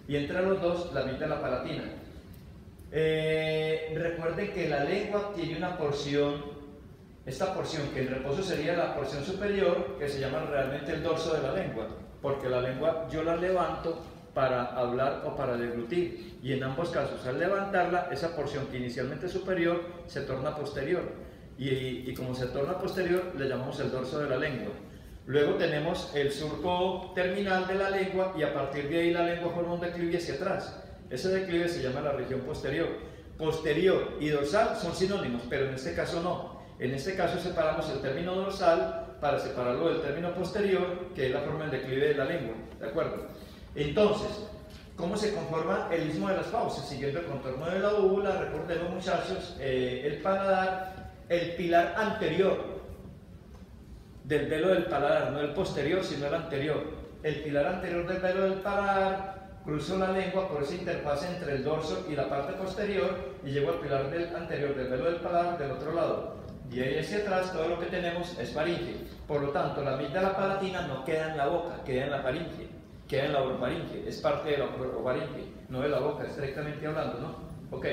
Speaker 1: y entre los dos la amígdala palatina. Recuerden que la lengua tiene una porción, esta porción que en reposo sería la porción superior, que se llama realmente el dorso de la lengua, porque la lengua yo la levanto para hablar o para deglutir, y en ambos casos al levantarla, esa porción que inicialmente es superior se torna posterior, y como se torna posterior le llamamos el dorso de la lengua. Luego tenemos el surco terminal de la lengua, y a partir de ahí la lengua forma un declive hacia atrás. Ese declive se llama la región posterior. Posterior y dorsal son sinónimos, pero en este caso no. En este caso separamos el término dorsal para separarlo del término posterior, que es la forma del declive de la lengua. ¿De acuerdo? Entonces, ¿cómo se conforma el istmo de las fauces? Siguiendo el contorno de la úvula, recordemos muchachos, el paladar, el pilar anterior del velo del paladar, no el posterior, sino el anterior. El pilar anterior del velo del paladar, cruzo la lengua por esa interfaz entre el dorso y la parte posterior y llego al pilar anterior del velo del paladar del otro lado. Y ahí hacia atrás todo lo que tenemos es faringe. Por lo tanto, la amígdala palatina no queda en la boca, queda en la faringe, queda en la orofaringe, es parte de la orofaringe, no de la boca, estrictamente hablando, ¿no? Ok.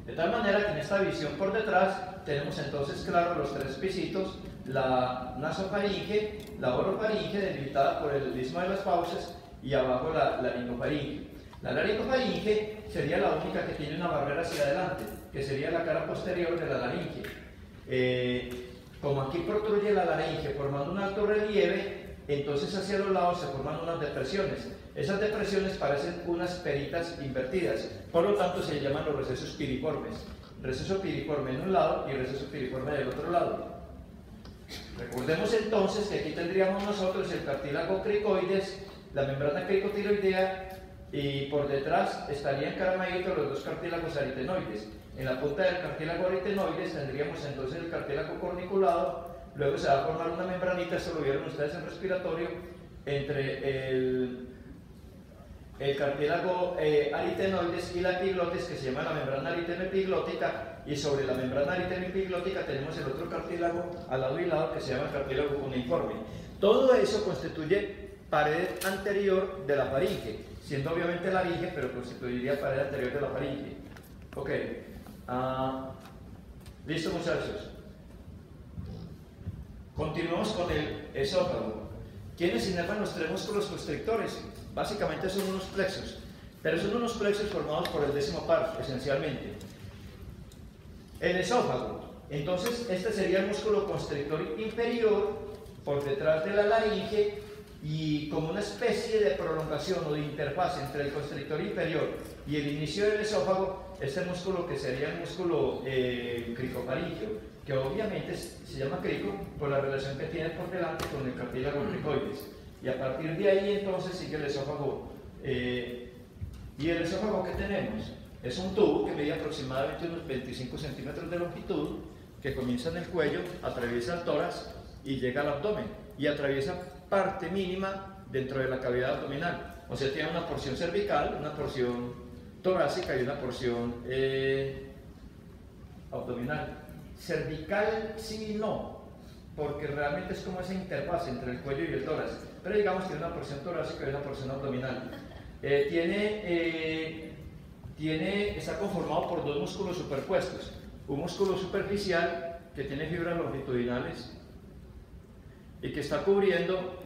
Speaker 1: De tal manera que en esta visión por detrás tenemos entonces claro los tres pisitos: la nasofaringe, la orofaringe delimitada por el istmo de las fauces, y abajo la laringofaringe. La laringofaringe sería la única que tiene una barrera hacia adelante, que sería la cara posterior de la laringe. Como aquí protruye la laringe formando un alto relieve, entonces hacia los lados se forman unas depresiones. Esas depresiones parecen unas peritas invertidas, por lo tanto se llaman los recesos piriformes. Receso piriforme en un lado y receso piriforme del otro lado. Recordemos entonces que aquí tendríamos nosotros el cartílago cricoides, la membrana cricotiroidea, y por detrás estarían caramelitos los dos cartílagos aritenoides. En la punta del cartílago aritenoides tendríamos entonces el cartílago corniculado. Luego se va a formar una membranita, esto lo vieron ustedes en respiratorio, entre el cartílago aritenoides y la epiglotis, que se llama la membrana aritenoepiglótica, y sobre la membrana aritenoepiglótica tenemos el otro cartílago al lado y lado, que se llama el cartílago cuneiforme. Todo eso constituye pared anterior de la faringe, siendo obviamente laringe, pero constituiría pared anterior de la faringe. Ok, listo muchachos. Continuamos con el esófago. ¿Quiénes inervan los tres músculos constrictores? Básicamente son unos plexos, pero son unos plexos formados por el décimo par, esencialmente. El esófago. Entonces, este sería el músculo constrictor inferior por detrás de la laringe y como una especie de prolongación o de interfaz entre el constrictor inferior y el inicio del esófago, este músculo que sería el músculo cricofaringeo, que obviamente se llama crico por la relación que tiene por delante con el cartílago cricoides. Y a partir de ahí entonces sigue el esófago. ¿Y el esófago que tenemos? Es un tubo que mide aproximadamente unos 25 centímetros de longitud, que comienza en el cuello, atraviesa el tórax y llega al abdomen, y atraviesa parte mínima dentro de la cavidad abdominal. O sea, tiene una porción cervical, una porción torácica y una porción abdominal. Cervical sí y no, porque realmente es como esa interfaz entre el cuello y el tórax, pero digamos que tiene una porción torácica y una porción abdominal. Está conformado por dos músculos superpuestos, un músculo superficial que tiene fibras longitudinales y que está cubriendo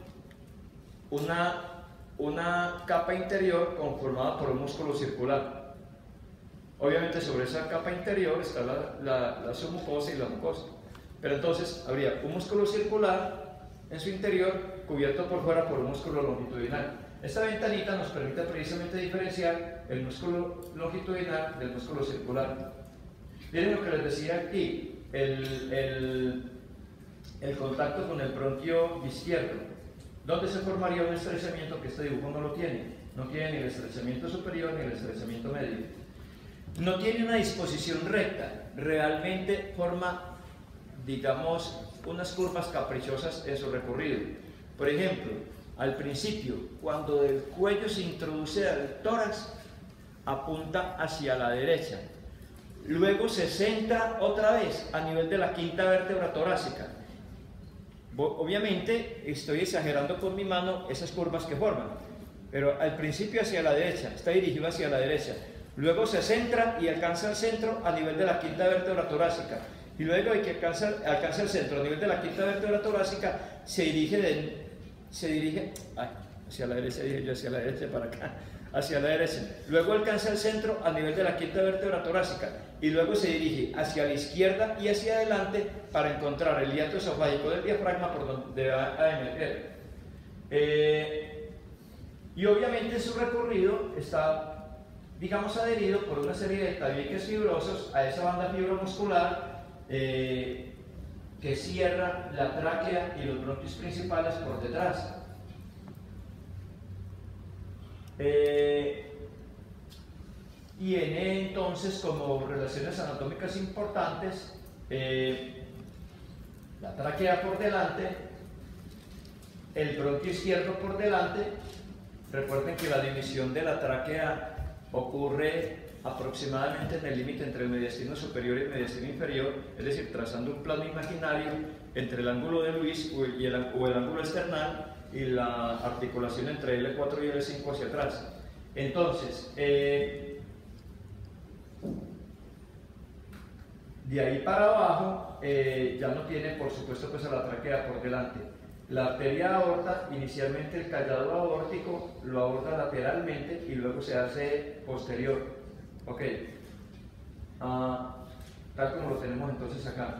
Speaker 1: una capa interior conformada por un músculo circular. Obviamente sobre esa capa interior está la submucosa y la mucosa, pero entonces habría un músculo circular en su interior cubierto por fuera por un músculo longitudinal. Esta ventanita nos permite precisamente diferenciar el músculo longitudinal del músculo circular. Miren lo que les decía aquí, el contacto con el bronquio izquierdo, donde se formaría un estrechamiento que este dibujo no lo tiene. No tiene ni el estrechamiento superior ni el estrechamiento medio. No tiene una disposición recta, realmente forma, digamos, unas curvas caprichosas en su recorrido. Por ejemplo, al principio, cuando del cuello se introduce al tórax, apunta hacia la derecha. Luego se centra otra vez a nivel de la quinta vértebra torácica. Obviamente estoy exagerando con mi mano esas curvas que forman, pero al principio hacia la derecha, está dirigido hacia la derecha. Luego se centra y alcanza el centro a nivel de la quinta vértebra torácica. Y luego de que alcanza el centro a nivel de la quinta vértebra torácica, se dirige hacia la derecha, dije yo, hacia la derecha para acá, hacia la derecha. Luego alcanza el centro a nivel de la quinta vértebra torácica y luego se dirige hacia la izquierda y hacia adelante para encontrar el hiato esofágico del diafragma por donde va a emerger. Y obviamente su recorrido está, digamos, adherido por una serie de tabiques fibrosos a esa banda fibromuscular que cierra la tráquea y los bronquios principales por detrás. Tiene entonces como relaciones anatómicas importantes la tráquea por delante, el bronquio izquierdo por delante. Recuerden que la división de la tráquea ocurre aproximadamente en el límite entre el mediastino superior y el mediastino inferior, es decir, trazando un plano imaginario entre el ángulo de Lewis o el ángulo external y la articulación entre L4 y L5 hacia atrás. Entonces, de ahí para abajo ya no tiene, por supuesto, pues a la tráquea por delante. La arteria aorta, inicialmente el callado aórtico lo aborda lateralmente y luego se hace posterior. Ok, tal como lo tenemos entonces acá.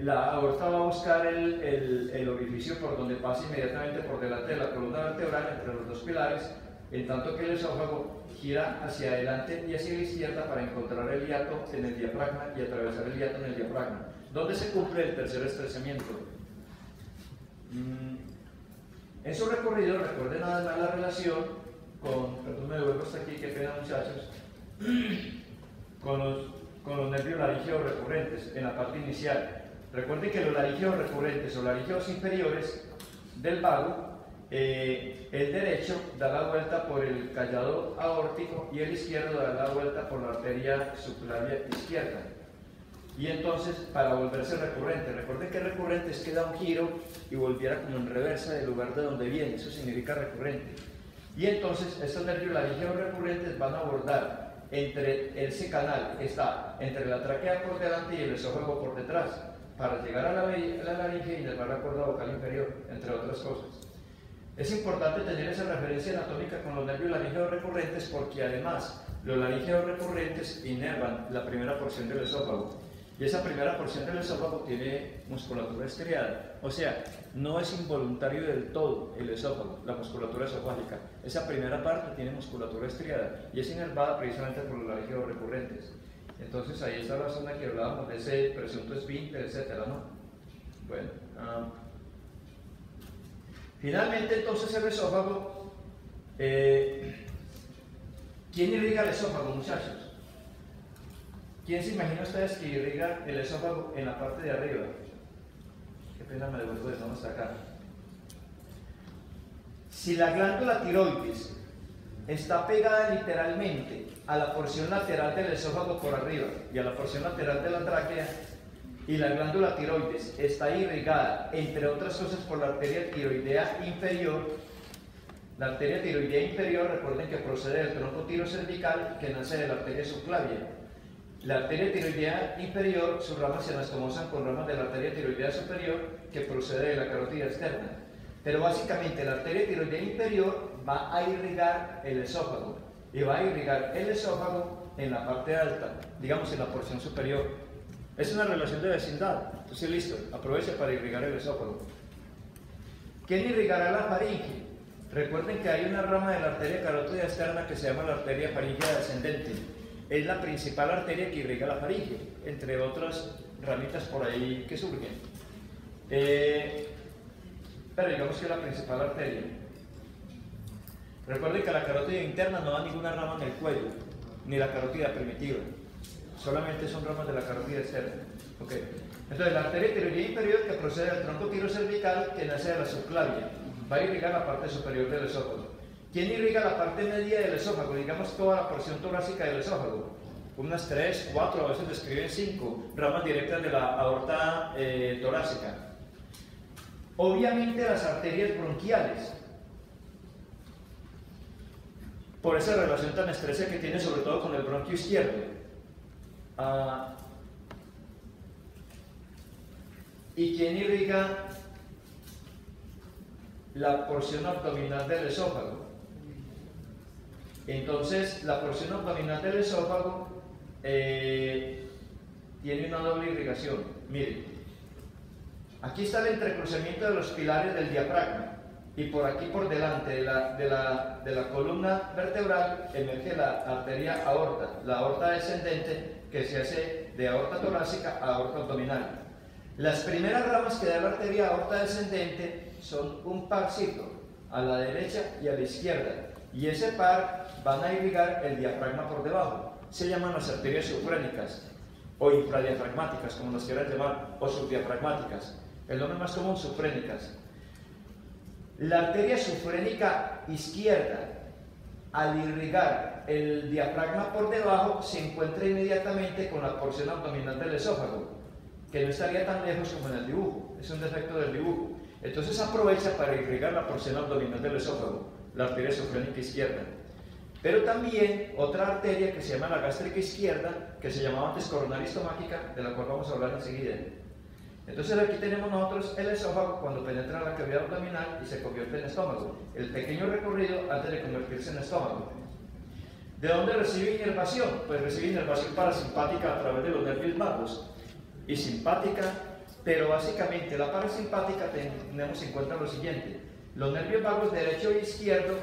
Speaker 1: La aorta va a buscar el orificio por donde pasa inmediatamente por delante de la columna vertebral entre los dos pilares, en tanto que el esófago gira hacia adelante y hacia la izquierda para encontrar el hiato en el diafragma y atravesar el hiato en el diafragma, donde se cumple el tercer estrechamiento. En su recorrido, recuerden nada más la relación con, perdón, me devuelvo hasta aquí, qué pena muchachos, con los nervios laringeos recurrentes en la parte inicial. Recuerden que los laringeos recurrentes o laringeos inferiores del vago, el derecho da la vuelta por el callado aórtico y el izquierdo da la vuelta por la arteria subclavia izquierda. y entonces para volverse recurrente. Recuerden que recurrente es que da un giro y volviera como en reversa del lugar de donde viene, eso significa recurrente. Y entonces estos nervios laringeos recurrentes van a abordar entre ese canal que está entre la tráquea por delante y el esófago por detrás, para llegar a la laringe y inervar la cuerda vocal inferior, entre otras cosas. Es importante tener esa referencia anatómica con los nervios laringeos recurrentes porque además los laringeos recurrentes inervan la primera porción del esófago. Y esa primera porción del esófago tiene musculatura estriada, o sea, no es involuntario del todo el esófago, la musculatura esofágica. Esa primera parte tiene musculatura estriada y es inervada precisamente por los laringeos recurrentes. Entonces ahí está la zona que hablábamos de ese presunto esfínter, etcétera, ¿no? Bueno, finalmente entonces el esófago, ¿quién irriga el esófago, muchachos? ¿Quién se imagina ustedes que irriga el esófago en la parte de arriba? Qué pena, me devuelvo de nuevo hasta acá. Si la glándula tiroides está pegada literalmente a la porción lateral del esófago por arriba y a la porción lateral de la tráquea, y la glándula tiroides está irrigada, entre otras cosas, por la arteria tiroidea inferior. La arteria tiroidea inferior, recuerden que procede del tronco tirocervical que nace de la arteria subclavia. La arteria tiroidea inferior, sus ramas se anastomosan con ramas de la arteria tiroidea superior que procede de la carótida externa. Pero básicamente la arteria tiroidea inferior va a irrigar el esófago y va a irrigar el esófago en la parte alta, digamos en la porción superior. Es una relación de vecindad, entonces listo, aproveche para irrigar el esófago. ¿Quién irrigará la faringe? Recuerden que hay una rama de la arteria carótida externa que se llama la arteria faríngea descendente. Es la principal arteria que irriga la faringe, entre otras ramitas por ahí que surgen. Pero digamos que es la principal arteria. Recuerden que la carótida interna no da ninguna rama en el cuello, ni la carótida primitiva. Solamente son ramas de la carótida externa. Okay. Entonces la arteria tiroidea inferior, que procede del tronco tirocervical que nace de la subclavia, va a irrigar la parte superior del esófago. ¿Quién irriga la parte media del esófago? Digamos toda la porción torácica del esófago. Unas 3, 4, a veces describen 5 ramas directas de la aorta torácica. Obviamente las arterias bronquiales, por esa relación tan estrecha que tiene sobre todo con el bronquio izquierdo. ¿Y quién irriga la porción abdominal del esófago? Entonces, la porción abdominal del esófago tiene una doble irrigación. Miren, aquí está el entrecruzamiento de los pilares del diafragma y por aquí por delante de la columna vertebral emerge la arteria aorta, la aorta descendente que se hace de aorta torácica a aorta abdominal. Las primeras ramas que da la arteria aorta descendente son un parcito a la derecha y a la izquierda, y ese par van a irrigar el diafragma por debajo. Se llaman las arterias subfrénicas o infradiafragmáticas, como las quieran llamar, o subdiafragmáticas. El nombre más común, subfrénicas. La arteria subfrénica izquierda, al irrigar el diafragma por debajo, se encuentra inmediatamente con la porción abdominal del esófago, que no estaría tan lejos como en el dibujo, es un defecto del dibujo. Entonces aprovecha para irrigar la porción abdominal del esófago, la arteria subfrénica izquierda. Pero también otra arteria que se llama la gástrica izquierda, que se llamaba antes coronaria estomáquica, de la cual vamos a hablar enseguida. Entonces aquí tenemos nosotros el esófago cuando penetra en la cavidad abdominal y se convierte en estómago. El pequeño recorrido antes de convertirse en estómago. ¿De dónde recibe inervación? Pues recibe inervación parasimpática a través de los nervios vagos y simpática, pero básicamente la parasimpática tenemos en cuenta lo siguiente: los nervios vagos derecho e izquierdo,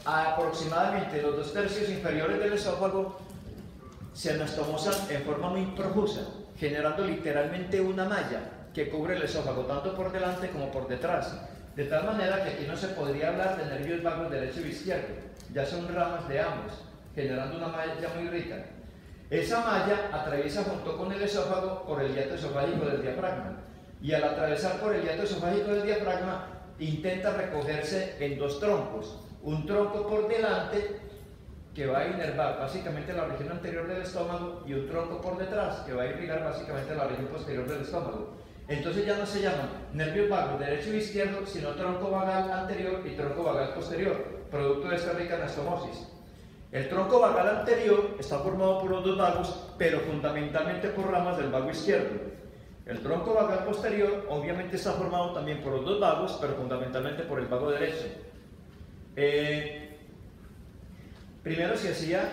Speaker 1: a aproximadamente los 2/3 inferiores del esófago, se anastomosan en forma muy profusa, generando literalmente una malla que cubre el esófago tanto por delante como por detrás, de tal manera que aquí no se podría hablar de nervios vagos derecho e izquierdo, ya son ramas de ambos, generando una malla muy rica. Esa malla atraviesa junto con el esófago por el hiato esofágico del diafragma, y al atravesar por el hiato esofágico del diafragma intenta recogerse en dos troncos, un tronco por delante que va a inervar básicamente la región anterior del estómago y un tronco por detrás que va a irrigar básicamente la región posterior del estómago. Entonces ya no se llaman nervios vagos derecho e izquierdo, sino tronco vagal anterior y tronco vagal posterior, producto de esta rica anastomosis. El tronco vagal anterior está formado por los dos vagos, pero fundamentalmente por ramas del vago izquierdo. El tronco vagal posterior obviamente está formado también por los dos vagos, pero fundamentalmente por el vago derecho. Primero se hacía,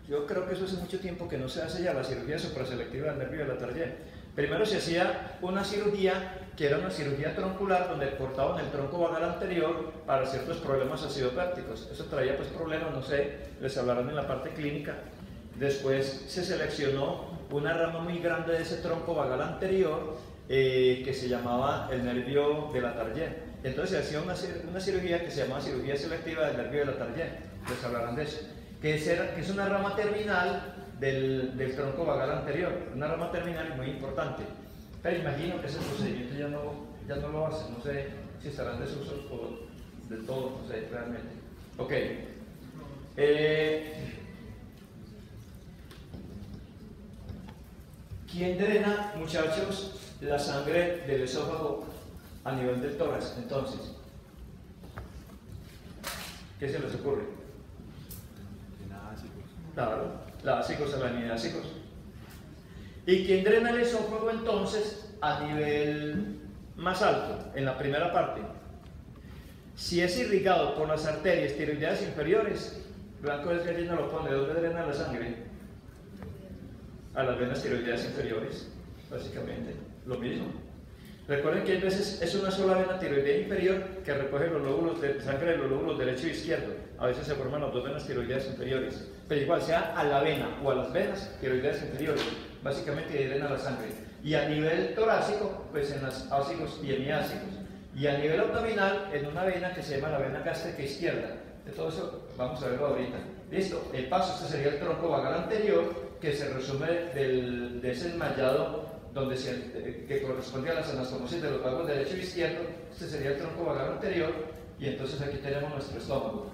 Speaker 1: yo creo que eso hace mucho tiempo que no se hace ya, la cirugía supraselectiva del nervio de la Target. Primero se hacía una cirugía que era una cirugía troncular donde cortaban el tronco vagal anterior para ciertos problemas acidopépticos. Eso traía pues problemas, no sé, les hablarán en la parte clínica. Después se seleccionó una rama muy grande de ese tronco vagal anterior que se llamaba el nervio de la Target. Entonces se hacía una cirugía que se llamaba cirugía selectiva del nervio de la Target. Les hablarán de eso. Que es una rama terminal del tronco vagal anterior, una rama terminal muy importante. Pero imagino que ese procedimiento ya no lo hacen, no sé si estarán desusos o del todo, no sé realmente. Ok. ¿Quién drena, muchachos, la sangre del esófago a nivel del tórax? Entonces, ¿qué se les ocurre? Claro, la acicos. ¿Y quién drena el esófago entonces a nivel más alto, en la primera parte? Si es irrigado por las arterias tiroideas inferiores, Blanco es gallina lo pone, ¿dónde drena la sangre? A las venas tiroideas inferiores, básicamente, lo mismo. Recuerden que a veces es una sola vena tiroidea inferior que recoge los lóbulos de sangre de los lóbulos derecho e izquierdo. A veces se forman las dos venas tiroideas inferiores, pero igual sea a la vena o a las venas tiroideas inferiores, básicamente drena la sangre. Y a nivel torácico, pues en las ácicos y hemiácicos. Y a nivel abdominal, en una vena que se llama la vena gástrica izquierda. De todo eso vamos a verlo ahorita. Listo, el paso, este sería el tronco vagal anterior, que se resume de ese enmayado que corresponde a las anastomosis de los vagos derecho e izquierdo. Este sería el tronco vagal anterior, y entonces aquí tenemos nuestro estómago.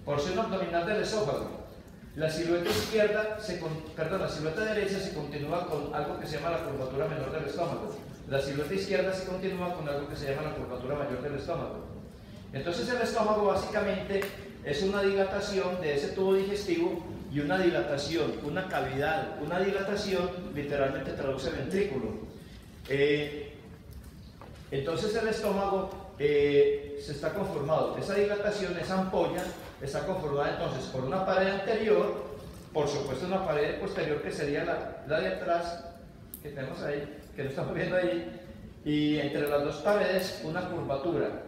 Speaker 1: Porción abdominal del esófago. La silueta la silueta derecha se continúa con algo que se llama la curvatura menor del estómago. La silueta izquierda se continúa con algo que se llama la curvatura mayor del estómago. Entonces el estómago básicamente es una dilatación de ese tubo digestivo y una dilatación, una cavidad, una dilatación literalmente traduce ventrículo. Entonces el estómago se está conformado, esa dilatación, esa ampolla, está conformada entonces por una pared anterior, por supuesto una pared posterior que sería la de atrás, que tenemos ahí, que lo estamos viendo ahí, y entre las dos paredes una curvatura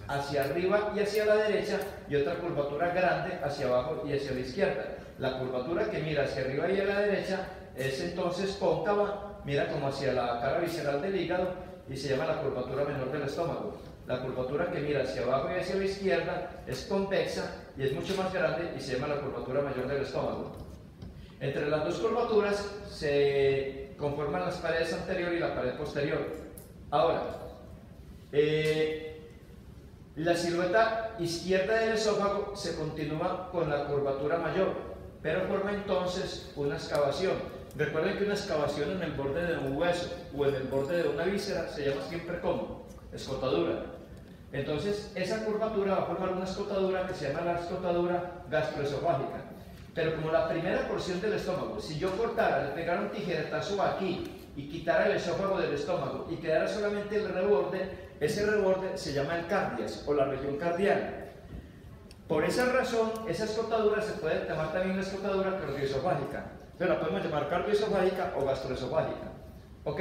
Speaker 1: hacia arriba y hacia la derecha y otra curvatura grande hacia abajo y hacia la izquierda. La curvatura que mira hacia arriba y a la derecha es entonces cóncava, mira como hacia la cara visceral del hígado y se llama la curvatura menor del estómago. La curvatura que mira hacia abajo y hacia la izquierda es convexa y es mucho más grande y se llama la curvatura mayor del estómago. Entre las dos curvaturas se conforman las paredes anterior y la pared posterior. Ahora, la silueta izquierda del esófago se continúa con la curvatura mayor, pero forma entonces una excavación. Recuerden que una excavación en el borde de un hueso o en el borde de una víscera se llama siempre como escotadura. Entonces esa curvatura va a formar una escotadura que se llama la escotadura gastroesofágica. Pero como la primera porción del estómago, si yo cortara, le pegara un tijeretazo aquí y quitara el esófago del estómago y quedara solamente el reborde, ese reborde se llama el cardias o la región cardial. Por esa razón, esa escotadura se puede llamar también una escotadura cardioesofágica. Entonces la podemos llamar cardioesofágica o gastroesofágica. Ok.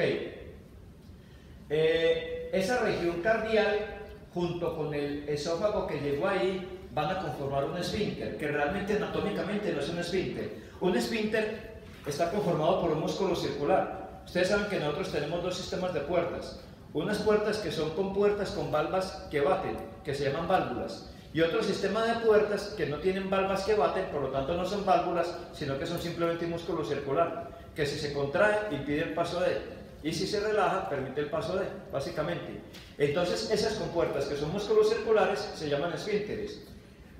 Speaker 1: Esa región cardial, junto con el esófago que llegó ahí, van a conformar un esfínter, que realmente anatómicamente no es un esfínter. Un esfínter está conformado por un músculo circular. Ustedes saben que nosotros tenemos dos sistemas de puertas. Unas puertas que son puertas con valvas que baten, que se llaman válvulas. Y otro sistema de puertas que no tienen valvas que baten, por lo tanto no son válvulas, sino que son simplemente un músculo circular, que si se contrae impide el paso de, y si se relaja permite el paso de, básicamente. Entonces esas compuertas que son músculos circulares se llaman esfínteres.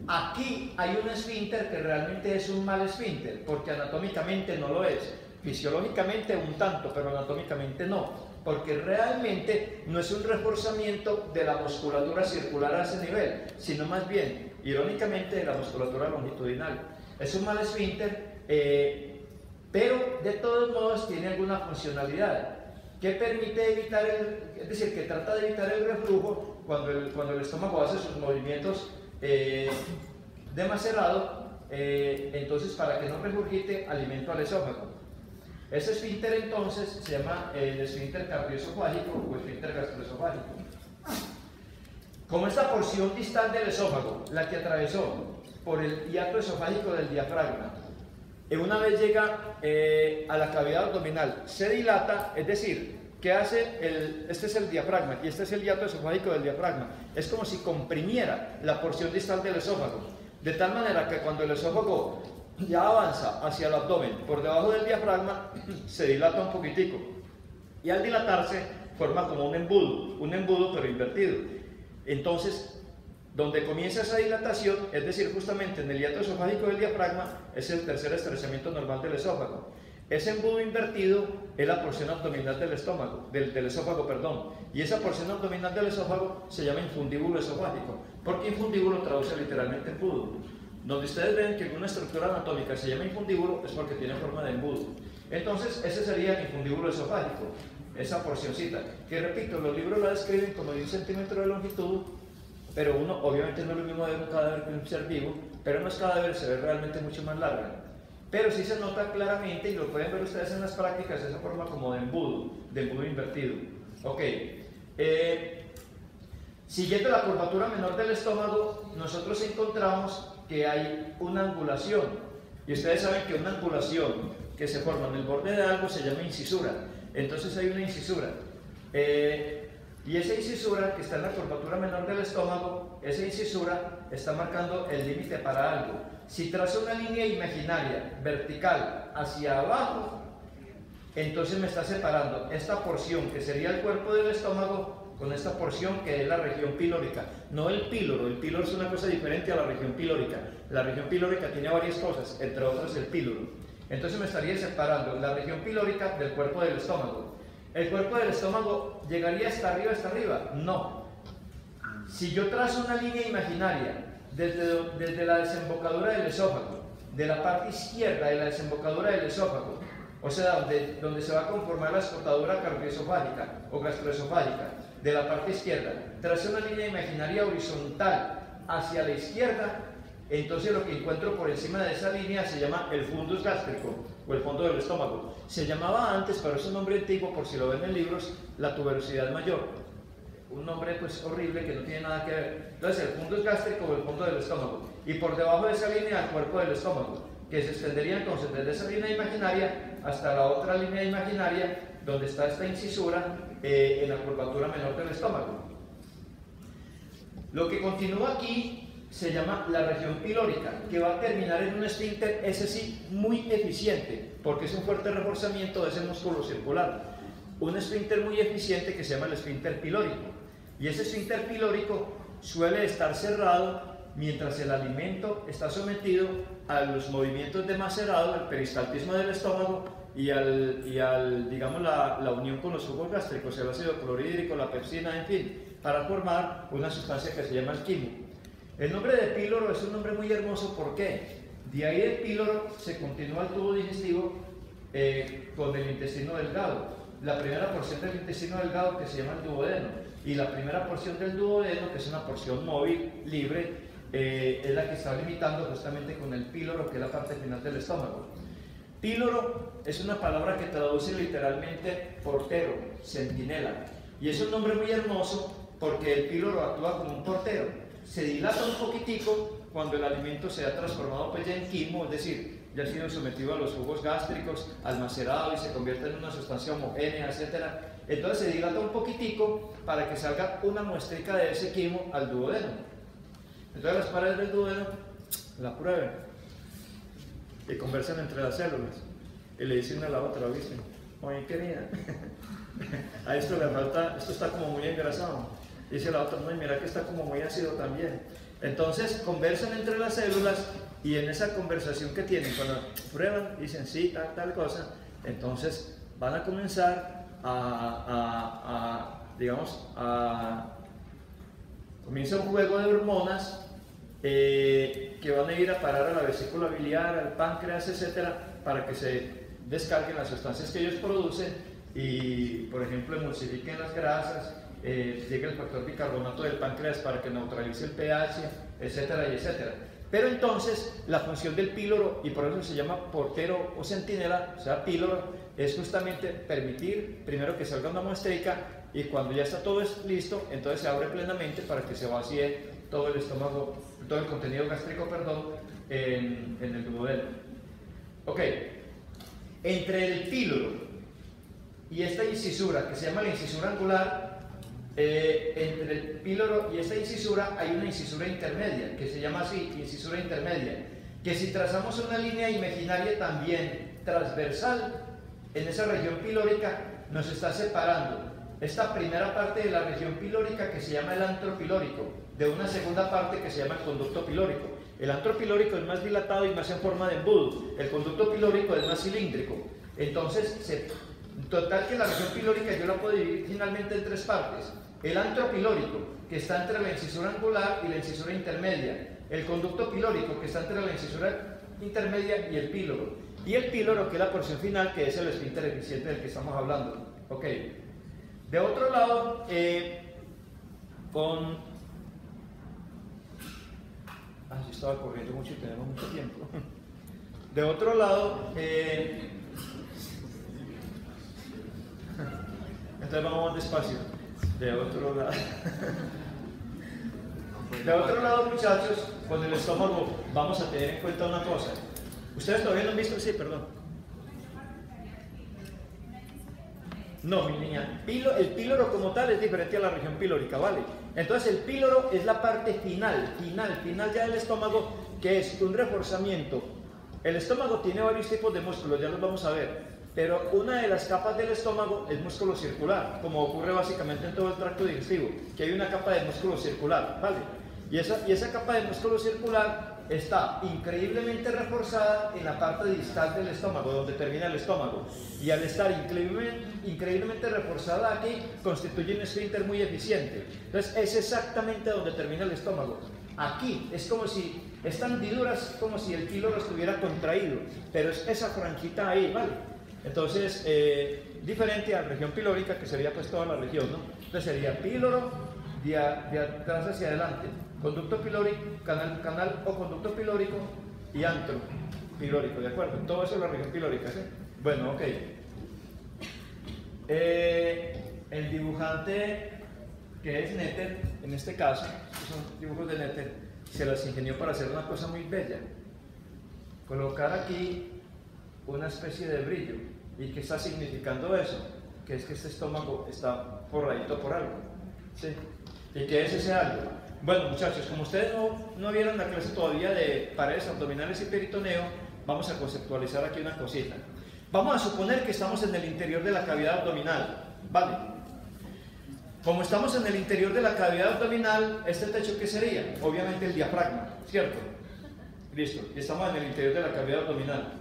Speaker 1: Aquí hay un esfínter que realmente es un mal esfínter, porque anatómicamente no lo es. Fisiológicamente un tanto, pero anatómicamente no, porque realmente no es un reforzamiento de la musculatura circular a ese nivel, sino más bien, irónicamente, de la musculatura longitudinal. Es un mal esfínter, pero de todos modos tiene alguna funcionalidad que permite evitar es decir, que trata de evitar el reflujo cuando el estómago hace sus movimientos de macerado, entonces para que no regurgite alimento al esófago. Ese esfínter entonces se llama el esfínter cardioesofágico o esfínter gastroesofágico. Como esta porción distal del esófago, la que atravesó por el hiato esofágico del diafragma, una vez llega a la cavidad abdominal, se dilata, es decir, ¿qué hace? Este es el diafragma y este es el hiato esofágico del diafragma. Es como si comprimiera la porción distal del esófago, de tal manera que cuando el esófago ya avanza hacia el abdomen, por debajo del diafragma, se dilata un poquitico. Y al dilatarse, forma como un embudo pero invertido. Entonces, donde comienza esa dilatación, es decir, justamente en el hiato esofágico del diafragma, es el tercer estrechamiento normal del esófago. Ese embudo invertido es la porción abdominal del estómago, del esófago, perdón. Y esa porción abdominal del esófago se llama infundíbulo esofágico, porque infundíbulo traduce literalmente embudo. Donde ustedes ven que una estructura anatómica se llama infundíbulo es porque tiene forma de embudo. Entonces, ese sería el infundíbulo esofágico, esa porcioncita, que repito, los libros la describen como de 1 centímetro de longitud, pero uno, obviamente no es lo mismo de un cadáver que un ser vivo, pero no es cadáver, se ve realmente mucho más larga. Pero sí se nota claramente, y lo pueden ver ustedes en las prácticas, esa forma como de embudo invertido. Ok. Siguiendo la curvatura menor del estómago, nosotros encontramos que hay una angulación. Y ustedes saben que una angulación que se forma en el borde de algo se llama incisura. Entonces hay una incisura. Y esa incisura que está en la curvatura menor del estómago, esa incisura está marcando el límite para algo. Si trazo una línea imaginaria vertical hacia abajo, entonces me está separando esta porción que sería el cuerpo del estómago con esta porción que es la región pilórica. No el píloro es una cosa diferente a la región pilórica. La región pilórica tiene varias cosas, entre otras el píloro. Entonces me estaría separando la región pilórica del cuerpo del estómago. ¿El cuerpo del estómago llegaría hasta arriba? No. Si yo trazo una línea imaginaria desde la desembocadura del esófago, de la parte izquierda de la desembocadura del esófago, o sea, donde se va a conformar la escotadura cardioesofágica o gastroesofágica, de la parte izquierda, trazo una línea imaginaria horizontal hacia la izquierda, entonces lo que encuentro por encima de esa línea se llama el fundus gástrico o el fondo del estómago. Se llamaba antes, pero es un nombre antiguo, por si lo ven en libros, la tuberosidad mayor. Un nombre pues horrible que no tiene nada que ver. Entonces el fundus gástrico o el fondo del estómago. Y por debajo de esa línea el cuerpo del estómago, que se extendería entonces desde esa línea imaginaria hasta la otra línea imaginaria donde está esta incisura en la curvatura menor del estómago. Lo que continúa aquí se llama la región pilórica, que va a terminar en un esfínter, ese sí, muy eficiente, porque es un fuerte reforzamiento de ese músculo circular. Un esfínter muy eficiente que se llama el esfínter pilórico. Y ese esfínter pilórico suele estar cerrado mientras el alimento está sometido a los movimientos de macerado, al peristaltismo del estómago y digamos, la unión con los jugos gástricos, el ácido clorhídrico, la pepsina, en fin, para formar una sustancia que se llama el quimo. El nombre de píloro es un nombre muy hermoso, ¿por qué? De ahí del píloro se continúa el tubo digestivo con el intestino delgado. La primera porción del intestino delgado que se llama el duodeno, y la primera porción del duodeno, que es una porción móvil, libre, es la que está limitando justamente con el píloro, que es la parte final del estómago. Píloro es una palabra que traduce literalmente portero, centinela, y es un nombre muy hermoso porque el píloro actúa como un portero. Se dilata un poquitico cuando el alimento se ha transformado pues ya en quimo, es decir, ya ha sido sometido a los jugos gástricos, al macerado y se convierte en una sustancia homogénea, etc. Entonces se dilata un poquitico para que salga una muestrica de ese quimo al duodeno. Entonces las paredes del duodeno la prueben y conversan entre las células y le dicen a la otra, ¿viste? Oye, querida, a esto le falta, esto está como muy engrasado. Dice la otra, no, y mira que está como muy ácido también. Entonces conversan entre las células y en esa conversación que tienen, cuando prueban, dicen sí, tal cosa, entonces van a comenzar comienza un juego de hormonas que van a ir a parar a la vesícula biliar, al páncreas, etcétera, para que se descarguen las sustancias que ellos producen y, por ejemplo, emulsifiquen las grasas, llegue el factor bicarbonato del páncreas para que neutralice el pH, etcétera, y etcétera. Pero entonces, la función del píloro, y por eso se llama portero o centinela, o sea, píloro, es justamente permitir primero que salga una muestrica y cuando ya está todo listo, entonces se abre plenamente para que se vacíe todo el estómago, todo el contenido gástrico, en el duodeno. Ok, entre el píloro y esta incisura, que se llama la incisura angular, entre el píloro y esta incisura hay una incisura intermedia, que se llama así, incisura intermedia, que si trazamos una línea imaginaria también transversal en esa región pilórica, nos está separando esta primera parte de la región pilórica que se llama el antro pilórico, de una segunda parte que se llama el conducto pilórico. El antro pilórico es más dilatado y más en forma de embudo, el conducto pilórico es más cilíndrico. Entonces, total que la región pilórica yo la puedo dividir finalmente en tres partes. El antro pilórico, que está entre la incisura angular y la incisura intermedia. El conducto pilórico, que está entre la incisura intermedia y el píloro. Y el píloro, que es la porción final, que es el esfínter eficiente del que estamos hablando. Ok. De otro lado, yo estaba corriendo mucho y tenemos mucho tiempo. De otro lado, entonces vamos más despacio. De otro lado, muchachos, con el estómago vamos a tener en cuenta una cosa. ¿Ustedes todavía no han visto? Sí, perdón. No, mi niña, el píloro como tal es diferente a la región pilórica, ¿vale? Entonces el píloro es la parte final ya del estómago, que es un reforzamiento. El estómago tiene varios tipos de músculos, ya los vamos a ver, pero una de las capas del estómago es músculo circular, como ocurre básicamente en todo el tracto digestivo, que hay una capa de músculo circular, ¿vale? Y esa capa de músculo circular está increíblemente reforzada en la parte distal del estómago, donde termina el estómago. Y al estar increíblemente reforzada aquí, constituye un esfínter muy eficiente. Entonces, es exactamente donde termina el estómago. Aquí es como si, esta hendidura es como si el píloro estuviera contraído, pero es esa franjita ahí, ¿vale? Entonces, diferente a la región pilórica, que sería pues toda la región, ¿no? Entonces sería píloro de atrás hacia adelante, conducto pilórico, canal o conducto pilórico y antro pilórico, ¿de acuerdo? Todo eso es la región pilórica, ¿sí? Bueno, ok. El dibujante, que es Nether, en este caso, son dibujos de Nether, se las ingenió para hacer una cosa muy bella. Colocar aquí una especie de brillo. ¿Y qué está significando eso? Que es que este estómago está forradito por algo, ¿sí? ¿Y qué es ese algo? Bueno, muchachos, como ustedes no vieron la clase todavía de paredes abdominales y peritoneo, vamos a conceptualizar aquí una cosita. Vamos a suponer que estamos en el interior de la cavidad abdominal, ¿vale? Como estamos en el interior de la cavidad abdominal, ¿este techo qué sería? Obviamente el diafragma, ¿cierto? Listo, estamos en el interior de la cavidad abdominal.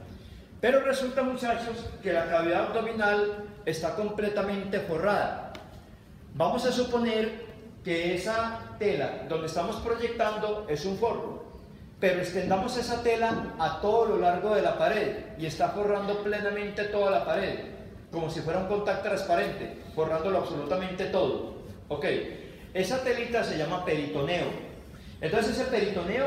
Speaker 1: Pero resulta, muchachos, que la cavidad abdominal está completamente forrada. Vamos a suponer que esa tela donde estamos proyectando es un forro, pero extendamos esa tela a todo lo largo de la pared y está forrando plenamente toda la pared, como si fuera un contact transparente, forrándolo absolutamente todo. Ok, esa telita se llama peritoneo. Entonces ese peritoneo,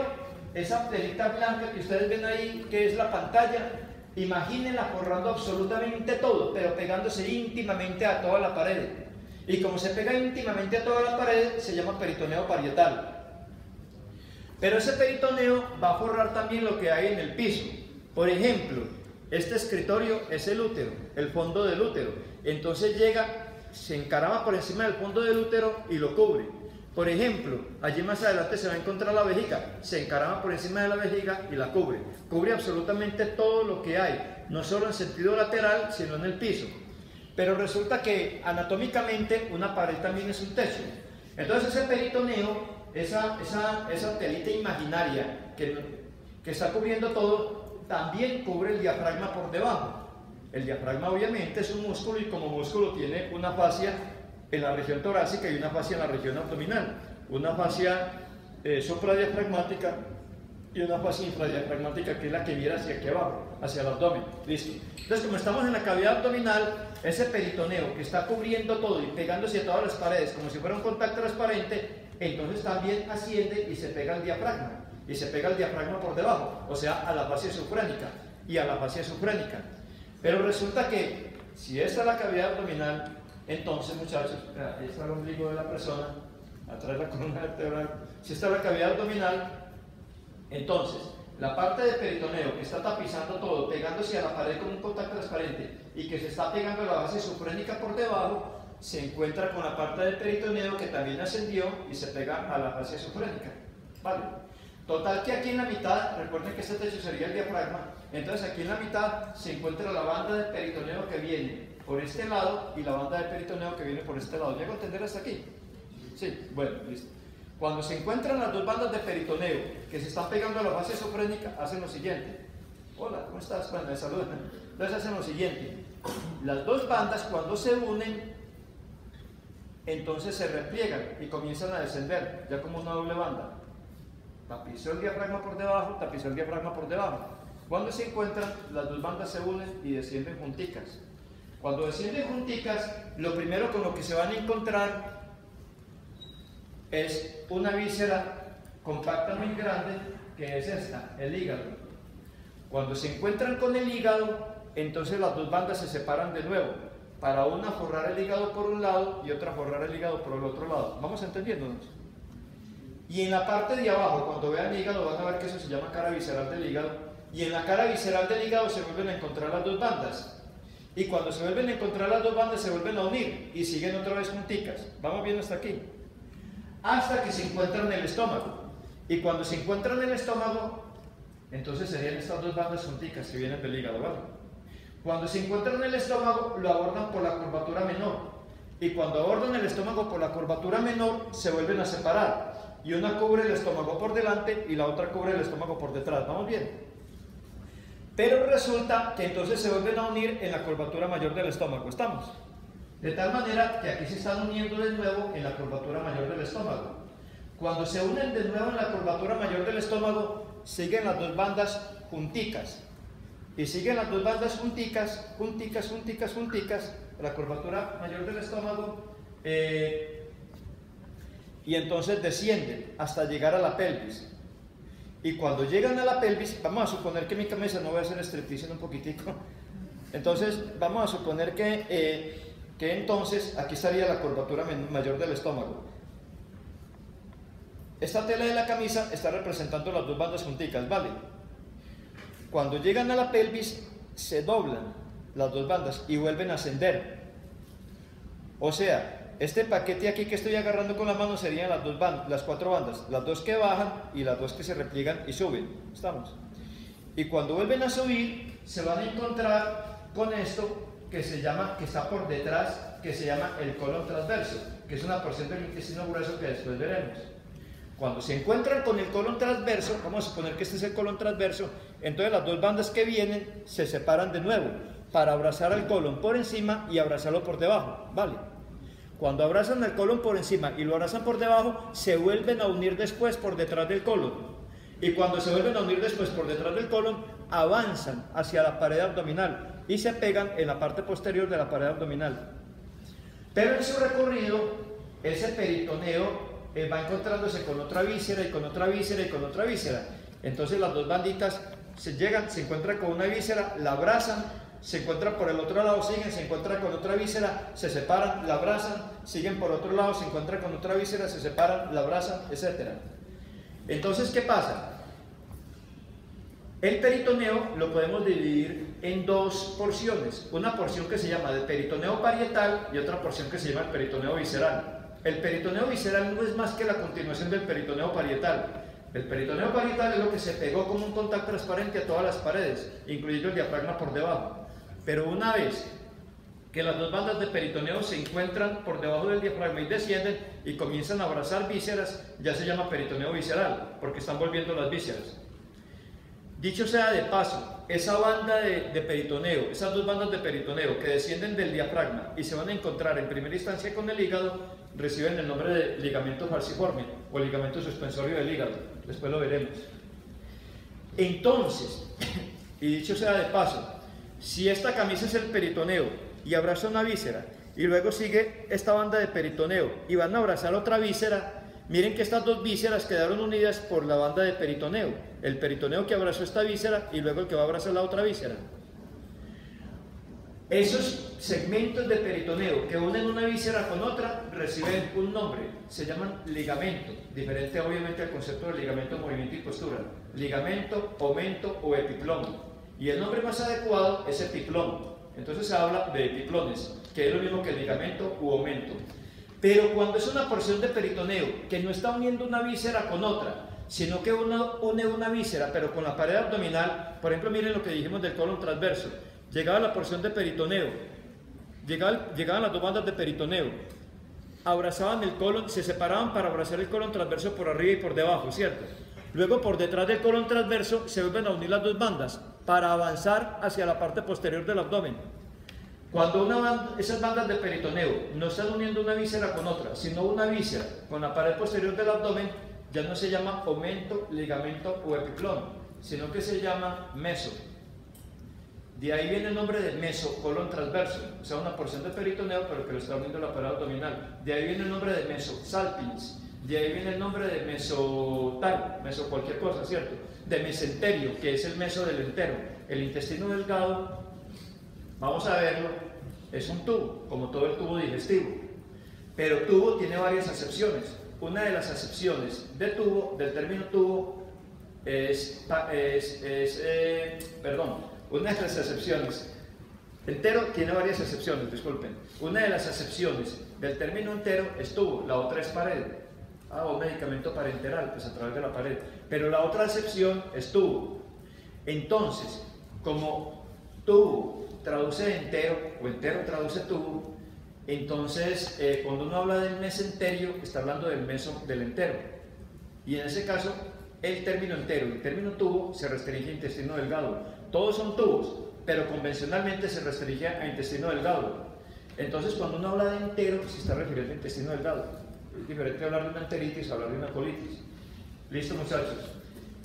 Speaker 1: esa telita blanca que ustedes ven ahí, que es la pantalla, imagínenla forrando absolutamente todo, pero pegándose íntimamente a toda la pared. Y como se pega íntimamente a toda la pared, se llama peritoneo parietal. Pero ese peritoneo va a forrar también lo que hay en el piso. Por ejemplo, este escritorio es el útero, el fondo del útero. Entonces llega, se encarama por encima del fondo del útero y lo cubre. Por ejemplo, allí más adelante se va a encontrar la vejiga, se encarama por encima de la vejiga y la cubre. Cubre absolutamente todo lo que hay, no solo en sentido lateral, sino en el piso. Pero resulta que anatómicamente una pared también es un techo. Entonces ese peritoneo, esa telita imaginaria que está cubriendo todo, también cubre el diafragma por debajo. El diafragma obviamente es un músculo y como músculo tiene una fascia en la región torácica y una fascia en la región abdominal. Una fascia supradiafragmática y una fascia infradiafragmática que es la que mira hacia aquí abajo, hacia el abdomen. Listo. Entonces, como estamos en la cavidad abdominal, ese peritoneo que está cubriendo todo y pegándose a todas las paredes como si fuera un contacto transparente, entonces también asciende y se pega al diafragma. Y se pega al diafragma por debajo, o sea, a la fascia sufrénica y a la fascia sufrénica. Pero resulta que, si esta es la cavidad abdominal, entonces, muchachos, ahí está el ombligo de la persona, atrás de la columna vertebral. Si esta es la cavidad abdominal, entonces, la parte del peritoneo que está tapizando todo, pegándose a la pared con un contacto transparente y que se está pegando a la base sufrénica por debajo, se encuentra con la parte del peritoneo que también ascendió y se pega a la fascia sufrénica. ¿Vale? Total que aquí en la mitad, recuerden que este techo sería el diafragma, entonces aquí en la mitad se encuentra la banda del peritoneo que viene por este lado y la banda del peritoneo que viene por este lado. ¿Llego a entender hasta aquí? Sí, bueno, listo. Cuando se encuentran las dos bandas de peritoneo que se están pegando a la fascia sufrénica, hacen lo siguiente. Hola, ¿cómo estás? Bueno, me saludan. Entonces hacen lo siguiente. Las dos bandas cuando se unen, entonces se repliegan y comienzan a descender, ya como una doble banda. Tapizó el diafragma por debajo, tapizó el diafragma por debajo. Cuando se encuentran, las dos bandas se unen y descienden junticas. Cuando descienden junticas, lo primero con lo que se van a encontrar es una víscera compacta muy grande, que es esta, el hígado. Cuando se encuentran con el hígado, entonces las dos bandas se separan de nuevo, para una forrar el hígado por un lado y otra forrar el hígado por el otro lado. ¿Vamos entendiéndonos? Y en la parte de abajo, cuando vean el hígado, van a ver que eso se llama cara visceral del hígado, y en la cara visceral del hígado se vuelven a encontrar las dos bandas. Y cuando se vuelven a encontrar las dos bandas, se vuelven a unir y siguen otra vez junticas. Vamos viendo hasta aquí. Hasta que se encuentran en el estómago. Y cuando se encuentran en el estómago, entonces serían estas dos bandas junticas que vienen del hígado, ¿vale? Cuando se encuentran en el estómago, lo abordan por la curvatura menor. Y cuando abordan el estómago por la curvatura menor, se vuelven a separar. Y una cubre el estómago por delante y la otra cubre el estómago por detrás. ¿Vamos bien? Pero resulta que entonces se vuelven a unir en la curvatura mayor del estómago. ¿Estamos? De tal manera que aquí se están uniendo de nuevo en la curvatura mayor del estómago. Cuando se unen de nuevo en la curvatura mayor del estómago, siguen las dos bandas junticas. Y siguen las dos bandas junticas, junticas, junticas, junticas, la curvatura mayor del estómago, y entonces descienden hasta llegar a la pelvis. Y cuando llegan a la pelvis, vamos a suponer que mi cabeza, no voy a hacer striptease un poquitico, entonces vamos a suponer que entonces aquí estaría la curvatura mayor del estómago. Esta tela de la camisa está representando las dos bandas junticas, ¿vale? Cuando llegan a la pelvis, se doblan las dos bandas y vuelven a ascender. O sea, este paquete aquí que estoy agarrando con la mano serían las dos bandas, las cuatro bandas, las dos que bajan y las dos que se repliegan y suben. ¿Estamos? Y cuando vuelven a subir, se van a encontrar con esto que se llama, que está por detrás, que se llama el colon transverso, que es una porción del intestino grueso que después veremos. Cuando se encuentran con el colon transverso, vamos a suponer que este es el colon transverso, entonces las dos bandas que vienen se separan de nuevo para abrazar al colon por encima y abrazarlo por debajo, ¿vale? Cuando abrazan al colon por encima y lo abrazan por debajo, se vuelven a unir después por detrás del colon. Y cuando se vuelven a unir después por detrás del colon, avanzan hacia la pared abdominal y se pegan en la parte posterior de la pared abdominal. Pero en su recorrido, ese peritoneo va encontrándose con otra víscera y con otra víscera y con otra víscera. Entonces las dos banditas se encuentran con una víscera, la abrazan, se encuentran por el otro lado, siguen, se encuentran con otra víscera, se separan, la abrazan, siguen por otro lado, se encuentran con otra víscera, se separan, la abrazan, etc. Entonces, ¿qué pasa? El peritoneo lo podemos dividir en dos porciones, una porción que se llama de peritoneo parietal y otra porción que se llama el peritoneo visceral. El peritoneo visceral no es más que la continuación del peritoneo parietal. El peritoneo parietal es lo que se pegó como un contacto transparente a todas las paredes, incluyendo el diafragma por debajo. Pero una vez que las dos bandas de peritoneo se encuentran por debajo del diafragma y descienden y comienzan a abrazar vísceras, ya se llama peritoneo visceral, porque están volviendo las vísceras. Dicho sea de paso, esa banda de peritoneo, esas dos bandas de peritoneo que descienden del diafragma y se van a encontrar en primera instancia con el hígado, reciben el nombre de ligamento falciforme o ligamento suspensorio del hígado. Después lo veremos. Entonces, y dicho sea de paso, si esta camisa es el peritoneo y abraza una víscera y luego sigue esta banda de peritoneo y van a abrazar otra víscera, miren que estas dos vísceras quedaron unidas por la banda de peritoneo, el peritoneo que abrazó esta víscera y luego el que va a abrazar la otra víscera. Esos segmentos de peritoneo que unen una víscera con otra reciben un nombre, se llaman ligamento, diferente obviamente al concepto de ligamento, movimiento y postura, ligamento, aumento o epiplomo, y el nombre más adecuado es epiplomo. Entonces se habla de epiplones, que es lo mismo que ligamento u aumento. Pero cuando es una porción de peritoneo que no está uniendo una víscera con otra, sino que uno une una víscera pero con la pared abdominal, por ejemplo, miren lo que dijimos del colon transverso, llegaba la porción de peritoneo, llegaban las dos bandas de peritoneo, abrazaban el colon, se separaban para abrazar el colon transverso por arriba y por debajo, ¿cierto? Luego por detrás del colon transverso se vuelven a unir las dos bandas para avanzar hacia la parte posterior del abdomen. Cuando esas bandas de peritoneo no están uniendo una víscera con otra, sino una víscera con la pared posterior del abdomen, ya no se llama aumento, ligamento o epiplón, sino que se llama meso. De ahí viene el nombre de mesocolon transverso, o sea, una porción de peritoneo pero que lo está uniendo la pared abdominal. De ahí viene el nombre de mesosalpinx, de ahí viene el nombre de mesotal, meso cualquier cosa, ¿cierto? De mesenterio, que es el meso del entero. El intestino delgado, vamos a verlo, es un tubo, como todo el tubo digestivo. Pero tubo tiene varias acepciones. Una de las acepciones de tubo, del término tubo, una de las acepciones, entero tiene varias acepciones, disculpen. Una de las acepciones del término entero es tubo, la otra es pared. O medicamento parenteral, pues a través de la pared. Pero la otra acepción es tubo. Entonces, como tubo traduce entero, o entero traduce tubo, entonces cuando uno habla del mesenterio, está hablando del meso del entero. Y en ese caso, el término entero y el término tubo se restringe a intestino delgado. Todos son tubos, pero convencionalmente se restringe a intestino delgado. Entonces, cuando uno habla de entero, se está refiriendo a intestino delgado. Es diferente hablar de una enteritis a hablar de una colitis. ¿Listo, muchachos?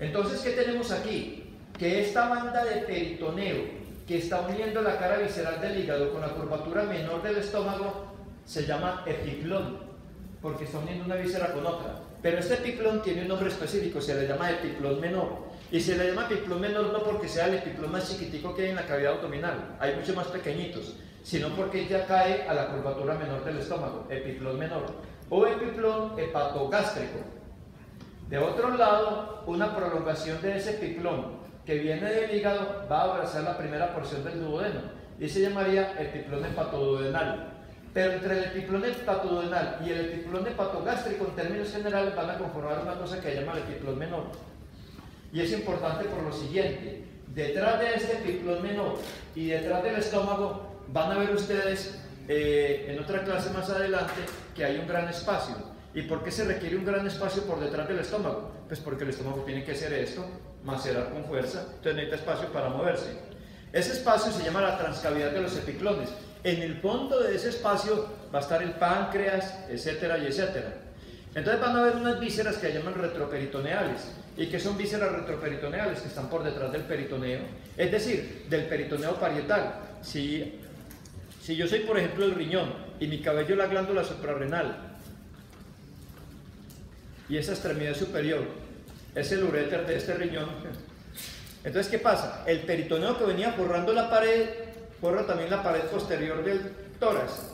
Speaker 1: Entonces, ¿qué tenemos aquí? Que esta banda de peritoneo que está uniendo la cara visceral del hígado con la curvatura menor del estómago se llama epiplón, porque está uniendo una víscera con otra. Pero este epiplón tiene un nombre específico, se le llama epiplón menor. Y se le llama epiplón menor no porque sea el epiplón más chiquitico que hay en la cavidad abdominal, hay muchos más pequeñitos, sino porque ya cae a la curvatura menor del estómago, epiplón menor. O epiplón hepatogástrico. De otro lado, una prolongación de ese epiplón que viene del hígado va a abrazar la primera porción del duodeno y se llamaría epiplón hepatoduodenal. Pero entre el epiplón hepatoduodenal y el epiplón hepatogástrico, en términos generales, van a conformar una cosa que se llama el epiplón menor. Y es importante por lo siguiente: detrás de este epiplón menor y detrás del estómago van a ver ustedes en otra clase más adelante que hay un gran espacio. ¿Y por qué se requiere un gran espacio por detrás del estómago? Pues porque el estómago tiene que hacer esto, macerar con fuerza, entonces necesita espacio para moverse. Ese espacio se llama la transcavidad de los epiplones. En el fondo de ese espacio va a estar el páncreas, etcétera y etcétera. Entonces van a haber unas vísceras que se llaman retroperitoneales. ¿Y qué son vísceras retroperitoneales? Que están por detrás del peritoneo, es decir, del peritoneo parietal. Si yo soy, por ejemplo, el riñón y mi cabello es la glándula suprarrenal y esa extremidad superior es el uréter de este riñón, entonces ¿qué pasa? El peritoneo que venía forrando la pared forra también la pared posterior del tórax,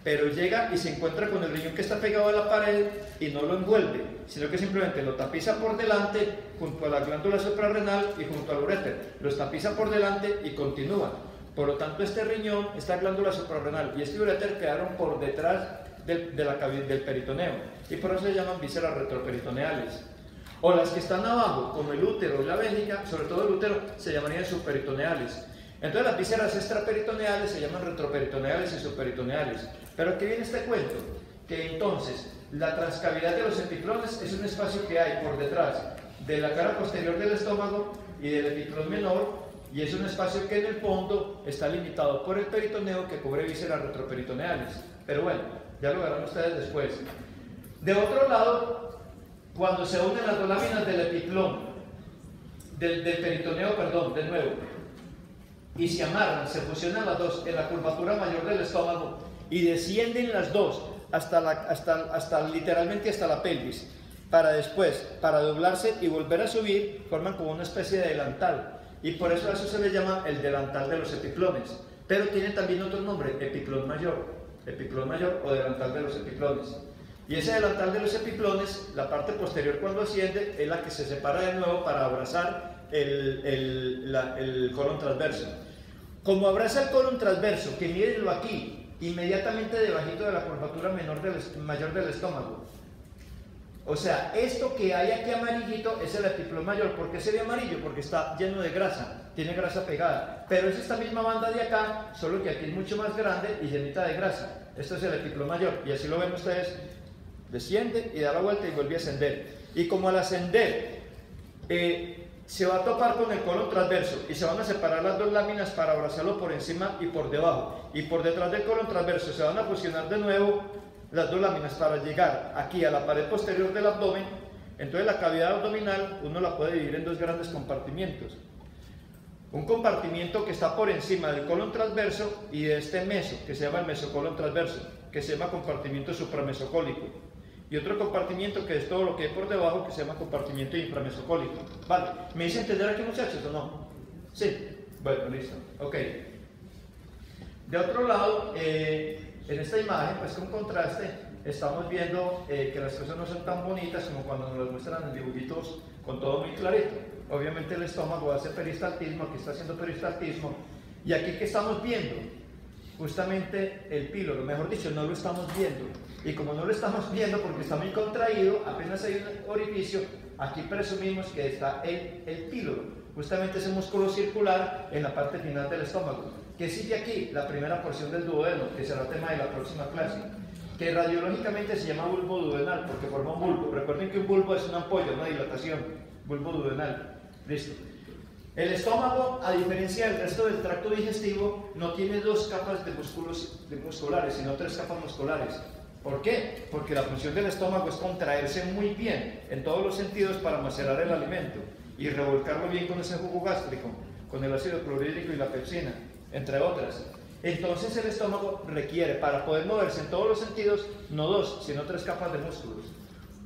Speaker 1: pero llega y se encuentra con el riñón que está pegado a la pared y no lo envuelve, sino que simplemente lo tapiza por delante junto a la glándula suprarrenal y junto al uréter, los tapiza por delante y continúa. Por lo tanto, este riñón, esta glándula suprarrenal y este uréter quedaron por detrás del peritoneo y por eso se llaman vísceras retroperitoneales. O las que están abajo, como el útero y la vejiga, sobre todo el útero, se llamarían subperitoneales. Entonces las vísceras extraperitoneales se llaman retroperitoneales y subperitoneales. Pero aquí viene este cuento, que entonces la transcavidad de los epiclones es un espacio que hay por detrás de la cara posterior del estómago y del epiclón menor, y es un espacio que en el fondo está limitado por el peritoneo que cubre vísceras retroperitoneales. Pero bueno, ya lo verán ustedes después. De otro lado, cuando se unen las dos láminas del epiclón, del peritoneo, perdón, de nuevo, y se amarran, se fusionan las dos en la curvatura mayor del estómago y descienden las dos hasta literalmente hasta la pelvis, para después, para doblarse y volver a subir, forman como una especie de delantal. Y por eso a eso se le llama el delantal de los epiclones. Pero tiene también otro nombre, epiclón mayor o delantal de los epiclones. Y ese delantal de los epiclones, la parte posterior cuando asciende, es la que se separa de nuevo para abrazar el colon transverso. Como abraza el colon transverso, que mírenlo aquí, inmediatamente debajito de la curvatura mayor del estómago. O sea, esto que hay aquí amarillito es el epiclón mayor. ¿Por qué se ve amarillo? Porque está lleno de grasa, tiene grasa pegada. Pero es esta misma banda de acá, solo que aquí es mucho más grande y llenita de grasa. Esto es el epiclón mayor, y así lo ven ustedes. Desciende y da la vuelta y vuelve a ascender. Y como al ascender se va a topar con el colon transverso y se van a separar las dos láminas para abrazarlo por encima y por debajo. Y por detrás del colon transverso se van a fusionar de nuevo las dos láminas para llegar aquí a la pared posterior del abdomen. Entonces la cavidad abdominal uno la puede dividir en dos grandes compartimientos. Un compartimiento que está por encima del colon transverso y de este meso, que se llama el mesocolon transverso, que se llama compartimiento supramesocólico. Y otro compartimiento que es todo lo que hay por debajo, que se llama compartimiento inframesocólico. Vale, ¿me hice entender aquí, muchachos, o no? Sí, bueno, listo, ok. De otro lado, en esta imagen, pues con contraste, estamos viendo que las cosas no son tan bonitas como cuando nos las muestran en dibujitos con todo muy clarito. Obviamente el estómago hace peristaltismo, aquí está haciendo peristaltismo, y aquí ¿qué estamos viendo? Justamente el píloro, mejor dicho, no lo estamos viendo. Y como no lo estamos viendo porque está muy contraído, apenas hay un orificio, aquí presumimos que está el píloro, justamente ese músculo circular en la parte final del estómago. ¿Qué sigue aquí? La primera porción del duodeno, que será tema de la próxima clase, que radiológicamente se llama bulbo duodenal porque forma un bulbo. Recuerden que un bulbo es una ampolla, una dilatación, bulbo duodenal. Listo. El estómago, a diferencia del resto del tracto digestivo, no tiene dos capas de músculos musculares, sino tres capas musculares. ¿Por qué? Porque la función del estómago es contraerse muy bien, en todos los sentidos, para macerar el alimento y revolcarlo bien con ese jugo gástrico, con el ácido clorhídrico y la pepsina, entre otras. Entonces el estómago requiere, para poder moverse en todos los sentidos, no dos, sino tres capas de músculos.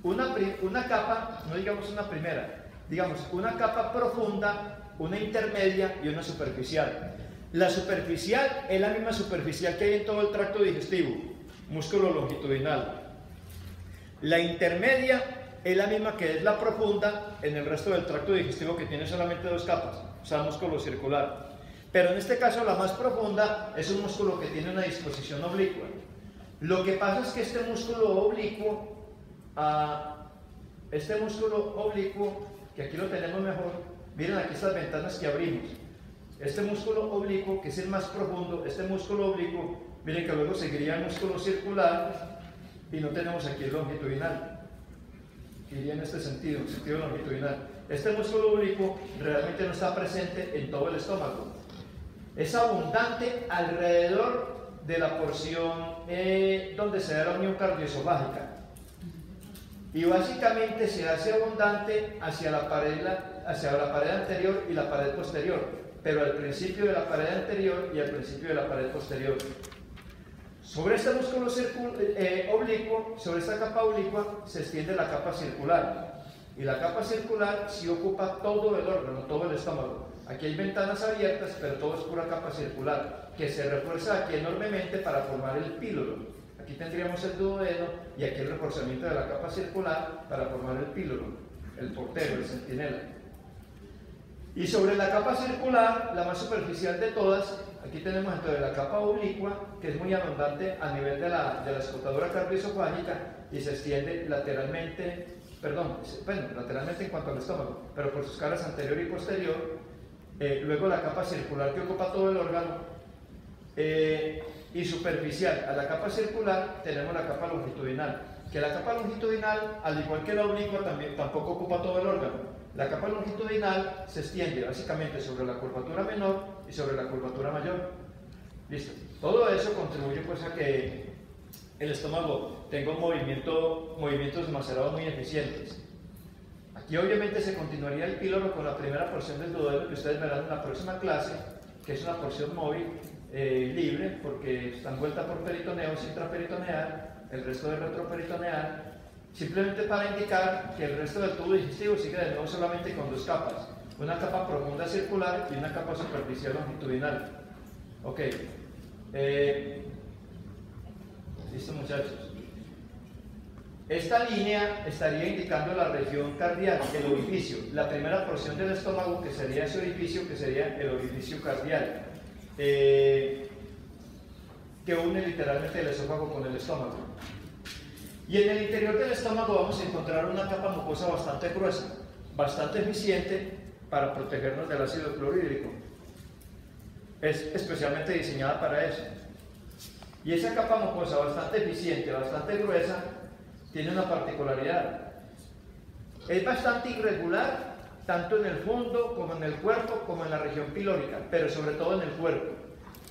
Speaker 1: Una capa, no digamos una primera, digamos una capa profunda, una intermedia y una superficial. La superficial es la misma superficial que hay en todo el tracto digestivo, músculo longitudinal. La intermedia es la misma que es la profunda en el resto del tracto digestivo, que tiene solamente dos capas, o sea, músculo circular. Pero en este caso la más profunda es un músculo que tiene una disposición oblicua. Lo que pasa es que este músculo oblicuo, que aquí lo tenemos mejor, miren aquí estas ventanas que abrimos. Este músculo oblicuo, que es el más profundo, este músculo oblicuo, miren que luego seguiría el músculo circular y no tenemos aquí el longitudinal, que iría en este sentido, sentido longitudinal. Este músculo oblicuo realmente no está presente en todo el estómago. Es abundante alrededor de la porción donde se da la unión cardioesofágica. Y básicamente se hace abundante hacia la pared anterior y la pared posterior, pero al principio de la pared anterior y al principio de la pared posterior. Sobre este músculo oblicuo, sobre esta capa oblicua, se extiende la capa circular. Y la capa circular sí ocupa todo el órgano, todo el estómago. Aquí hay ventanas abiertas, pero todo es pura capa circular, que se refuerza aquí enormemente para formar el píloro. Aquí tendríamos el duodeno y aquí el reforzamiento de la capa circular para formar el píloro, el portero, el centinela. Y sobre la capa circular, la más superficial de todas, aquí tenemos entonces la capa oblicua, que es muy abundante a nivel de la escotadura cardioesofágica y se extiende lateralmente, lateralmente en cuanto al estómago, pero por sus caras anterior y posterior, luego la capa circular que ocupa todo el órgano, y superficial. A la capa circular tenemos la capa longitudinal, que la capa longitudinal, al igual que la oblicua, tampoco ocupa todo el órgano. La capa longitudinal se extiende básicamente sobre la curvatura menor y sobre la curvatura mayor. Listo. Todo eso contribuye pues a que el estómago tenga movimientos de macerados muy eficientes. Aquí obviamente se continuaría el píloro con la primera porción del duodeno que ustedes verán en la próxima clase, que es una porción móvil, libre, porque está envuelta por peritoneos intraperitoneal, el resto del retroperitoneal, simplemente para indicar que el resto del tubo digestivo sigue de nuevo solamente con dos capas, una capa profunda circular y una capa superficial longitudinal. Ok, listo muchachos. Esta línea estaría indicando la región cardial, el orificio, la primera porción del estómago, que sería ese orificio, que sería el orificio cardial, que une literalmente el esófago con el estómago. Y en el interior del estómago vamos a encontrar una capa mucosa bastante gruesa, bastante eficiente para protegernos del ácido clorhídrico. Es especialmente diseñada para eso. Y esa capa mucosa bastante eficiente, bastante gruesa, tiene una particularidad. Es bastante irregular, tanto en el fondo como en el cuerpo, como en la región pilórica, pero sobre todo en el cuerpo.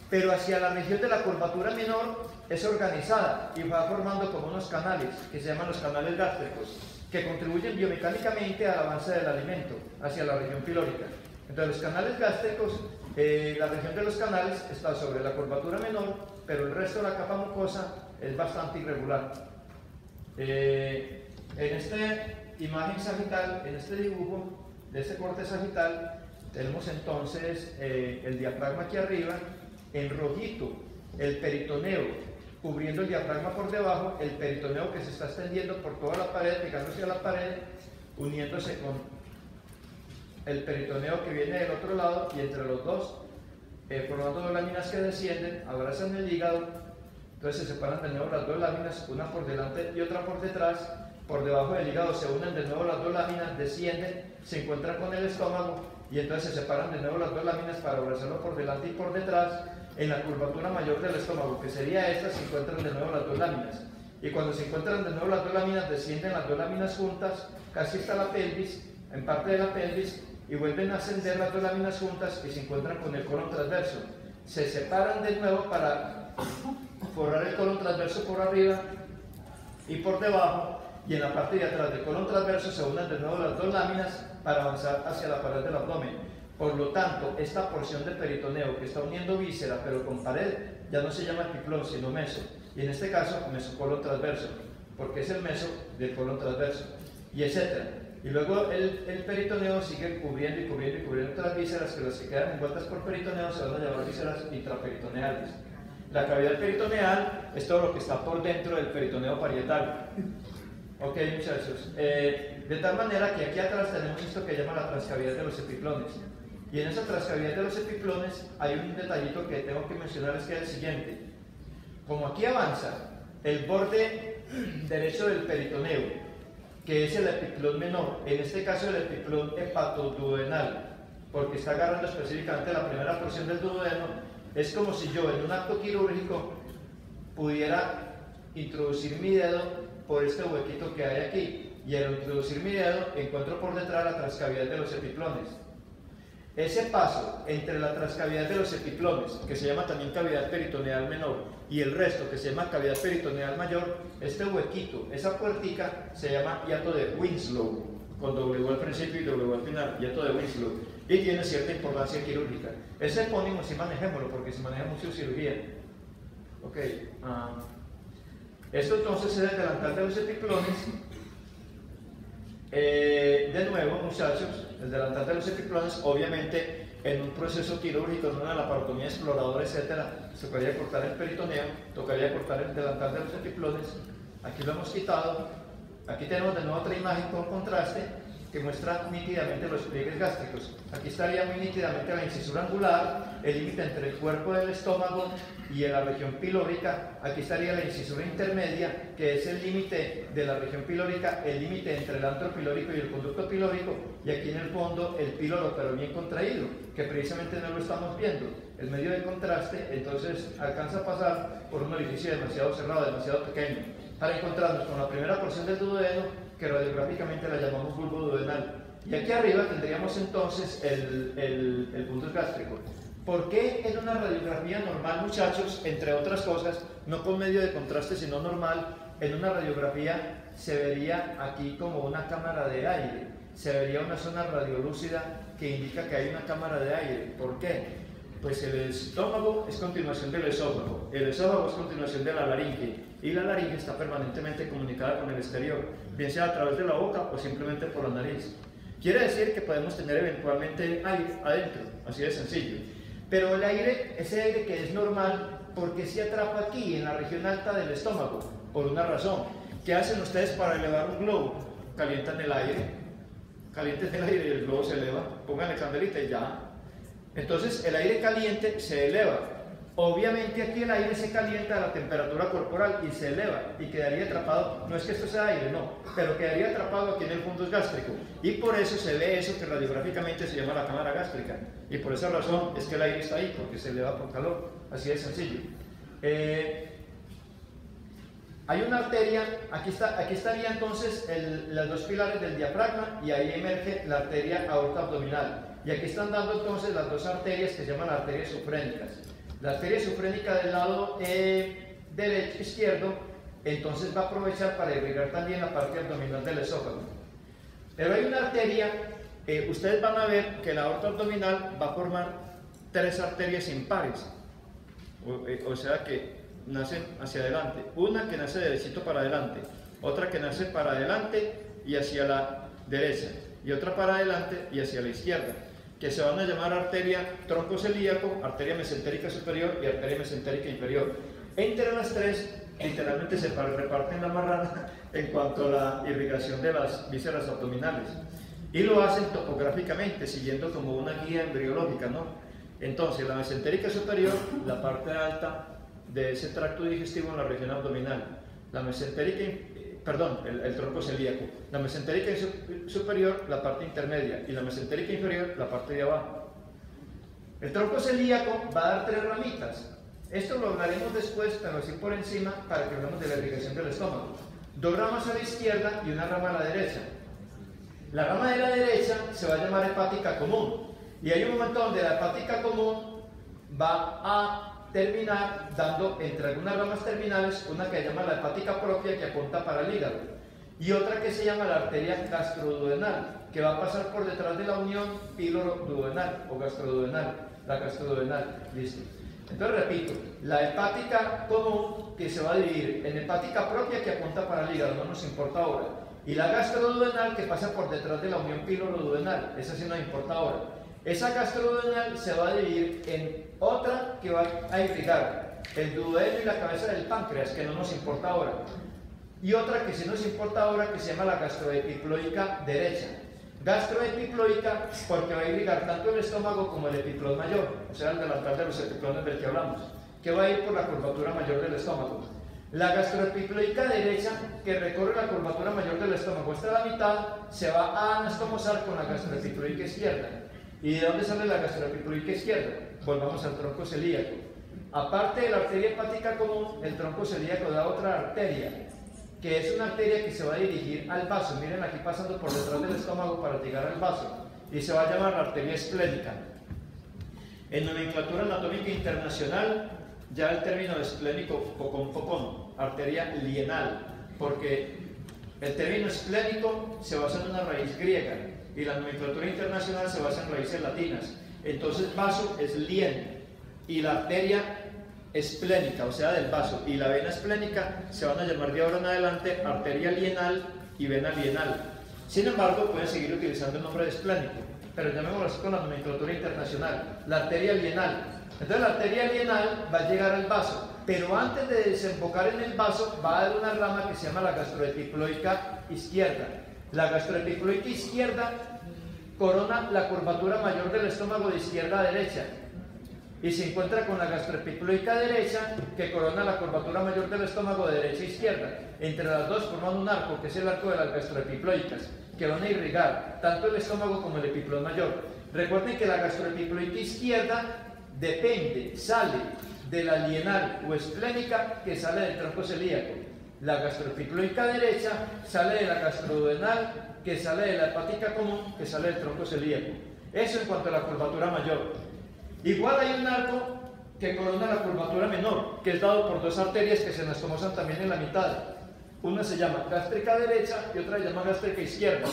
Speaker 1: Pero hacia la región de la curvatura menor es organizada y va formando como unos canales, que se llaman los canales gástricos, que contribuyen biomecánicamente al avance del alimento hacia la región pilórica. Entonces los canales gástricos, la región de los canales está sobre la curvatura menor, pero el resto de la capa mucosa es bastante irregular. En esta imagen sagital, en este dibujo de este corte sagital, tenemos entonces el diafragma aquí arriba, en rojito, el peritoneo, cubriendo el diafragma por debajo, el peritoneo que se está extendiendo por toda la pared, pegándose a la pared, uniéndose con el peritoneo que viene del otro lado, y entre los dos, formando dos láminas que descienden, abrazan el hígado. Entonces se separan de nuevo las dos láminas, una por delante y otra por detrás. Por debajo del hígado se unen de nuevo las dos láminas, descienden, se encuentran con el estómago, y entonces se separan de nuevo las dos láminas para abrazarlo por delante y por detrás. En la curvatura mayor del estómago, que sería esta, se encuentran de nuevo las dos láminas. Y cuando se encuentran de nuevo las dos láminas, descienden las dos láminas juntas, casi hasta la pelvis, en parte de la pelvis, y vuelven a ascender las dos láminas juntas y se encuentran con el colon transverso. Se separan de nuevo para forrar el colon transverso por arriba y por debajo, y en la parte de atrás del colon transverso se unen de nuevo las dos láminas para avanzar hacia la pared del abdomen. Por lo tanto, esta porción de peritoneo que está uniendo víscera pero con pared ya no se llama epiplón sino meso, y en este caso mesocolon transverso, porque es el meso del colon transverso, y etcétera. Y luego el peritoneo sigue cubriendo y cubriendo y cubriendo otras vísceras, que las que quedan envueltas por peritoneo se van a llamar vísceras intraperitoneales. La cavidad peritoneal es todo lo que está por dentro del peritoneo parietal. Ok, muchachos. De tal manera que aquí atrás tenemos esto que llama la transcavidad de los epiplones. Y en esa transcavidad de los epiplones hay un detallito que tengo que mencionar, es que es el siguiente. Como aquí avanza el borde derecho del peritoneo, que es el epiplón menor, en este caso el epiplón hepatoduodenal, porque está agarrando específicamente la primera porción del duodeno, es como si yo en un acto quirúrgico pudiera introducir mi dedo por este huequito que hay aquí, y al introducir mi dedo encuentro por detrás la transcavidad de los epiplones. Ese paso entre la transcavidad de los epiplones, que se llama también cavidad peritoneal menor, y el resto, que se llama cavidad peritoneal mayor, este huequito, esa puertica, se llama hiato de Winslow, con W al principio y W al final, hiato de Winslow, y tiene cierta importancia quirúrgica. Ese epónimo sí manejémoslo, porque se maneja mucho cirugía. Ok. Esto entonces es el delantal de los epiplones. De nuevo, muchachos, el delantal de los epiplones, obviamente en un proceso quirúrgico, en una laparotomía exploradora, etcétera, se podría cortar el peritoneo, tocaría cortar el delantal de los epiplones. Aquí lo hemos quitado. Aquí tenemos de nuevo otra imagen con contraste, que muestra nítidamente los pliegues gástricos. Aquí estaría muy nítidamente la incisura angular, el límite entre el cuerpo del estómago y la región pilórica. Aquí estaría la incisura intermedia, que es el límite de la región pilórica, el límite entre el antro pilórico y el conducto pilórico, y aquí en el fondo el píloro, pero bien contraído, que precisamente no lo estamos viendo. El medio de contraste, entonces, alcanza a pasar por un orificio demasiado cerrado, demasiado pequeño, para encontrarnos con la primera porción del duodeno, que radiográficamente la llamamos bulbo duodenal. Y aquí arriba tendríamos entonces el fundus gástrico. ¿Por qué en una radiografía normal, muchachos, entre otras cosas, no con medio de contraste, sino normal, en una radiografía se vería aquí como una cámara de aire? Se vería una zona radiolúcida que indica que hay una cámara de aire. ¿Por qué? Pues el estómago es continuación del esófago, el esófago es continuación de la laringe, y la laringe está permanentemente comunicada con el exterior, bien sea a través de la boca o simplemente por la nariz. Quiere decir que podemos tener eventualmente aire adentro, así de sencillo. Pero el aire, ese aire que es normal, ¿por qué se atrapa aquí, en la región alta del estómago? Por una razón. ¿Qué hacen ustedes para elevar un globo? Calientan el aire y el globo se eleva, pónganle candelita y ya. Entonces el aire caliente se eleva. Obviamente aquí el aire se calienta a la temperatura corporal y se eleva y quedaría atrapado, no es que esto sea aire, no, pero quedaría atrapado aquí en el fundus gástrico, y por eso se ve eso que radiográficamente se llama la cámara gástrica, y por esa razón es que el aire está ahí, porque se eleva por calor, así de sencillo. Hay una arteria, aquí estaría entonces los dos pilares del diafragma, y ahí emerge la arteria aorta abdominal. Y aquí están dando entonces las dos arterias que se llaman arterias sufrénicas. La arteria sufrénica del lado derecho, izquierdo, entonces va a aprovechar para irrigar también la parte abdominal del esófago. Pero hay una arteria, ustedes van a ver que la aorta abdominal va a formar tres arterias impares, o sea que nacen hacia adelante. Una que nace derechito para adelante, otra que nace para adelante y hacia la derecha, y otra para adelante y hacia la izquierda, que se van a llamar arteria troncocelíaco, arteria mesentérica superior y arteria mesentérica inferior. Entre las tres, literalmente se reparten la marrana en cuanto a la irrigación de las vísceras abdominales. Y lo hacen topográficamente, siguiendo como una guía embriológica, ¿no? Entonces, la mesentérica superior, la parte alta de ese tracto digestivo en la región abdominal. La mesentérica, el tronco celíaco. La mesentérica superior, la parte intermedia, y la mesentérica inferior, la parte de abajo. El tronco celíaco va a dar tres ramitas. Esto lo hablaremos después, pero así por encima, para que hablemos de la irrigación del estómago. Dos ramas a la izquierda y una rama a la derecha. La rama de la derecha se va a llamar hepática común, y hay un momento donde la hepática común va a terminar dando entre algunas ramas terminales una que se llama la hepática propia, que apunta para el hígado, y otra que se llama la arteria gastroduodenal, que va a pasar por detrás de la unión píloro-duodenal o gastroduodenal, la gastroduodenal. Listo. Entonces repito, la hepática común, que se va a dividir en hepática propia, que apunta para el hígado, no nos importa ahora, y la gastroduodenal, que pasa por detrás de la unión píloro-duodenal, esa sí nos importa ahora. Esa gastroduodenal se va a dividir en otra que va a irrigar el duodeno y la cabeza del páncreas, que no nos importa ahora, y otra que sí nos importa ahora, que se llama la gastroepiploica derecha. Gastroepiploica porque va a irrigar tanto el estómago como el epiplón mayor, o sea, el delantal de los epiplones del que hablamos, que va a ir por la curvatura mayor del estómago. La gastroepiploica derecha, que recorre la curvatura mayor del estómago hasta la mitad, se va a anastomosar con la gastroepiploica izquierda. ¿Y de dónde sale la gastroepiploica izquierda? Volvamos al tronco celíaco. Aparte de la arteria hepática común, el tronco celíaco da otra arteria, que es una arteria que se va a dirigir al vaso. Miren aquí pasando por detrás del estómago para llegar al vaso, y se va a llamar la arteria esplénica. En nomenclatura anatómica internacional, ya el término esplénico focón, arteria lienal, porque el término esplénico se basa en una raíz griega y la nomenclatura internacional se basa en raíces latinas. Entonces vaso es lien, y la arteria esplénica, o sea del vaso, y la vena esplénica se van a llamar de ahora en adelante arteria lienal y vena lienal. Sin embargo, pueden seguir utilizando el nombre de esplénico, pero llamémoslo así con la nomenclatura internacional, la arteria lienal. Entonces la arteria lienal va a llegar al vaso, pero antes de desembocar en el vaso va a dar una rama que se llama la gastroepiploica izquierda. La gastroepicloica izquierda corona la curvatura mayor del estómago de izquierda a derecha y se encuentra con la gastroepicloica derecha que corona la curvatura mayor del estómago de derecha a izquierda. Entre las dos forman un arco, que es el arco de las gastroepicloicas, que van a irrigar tanto el estómago como el epiplón mayor. Recuerden que la gastroepicloica izquierda depende, sale de la lienal o esplénica que sale del tronco celíaco. La gastroepicloica derecha sale de la gastroduodenal que sale de la hepática común que sale del tronco celíaco. Eso en cuanto a la curvatura mayor. Igual hay un arco que corona la curvatura menor, que es dado por dos arterias que se anastomosan también en la mitad. Una se llama gástrica derecha y otra se llama gástrica izquierda.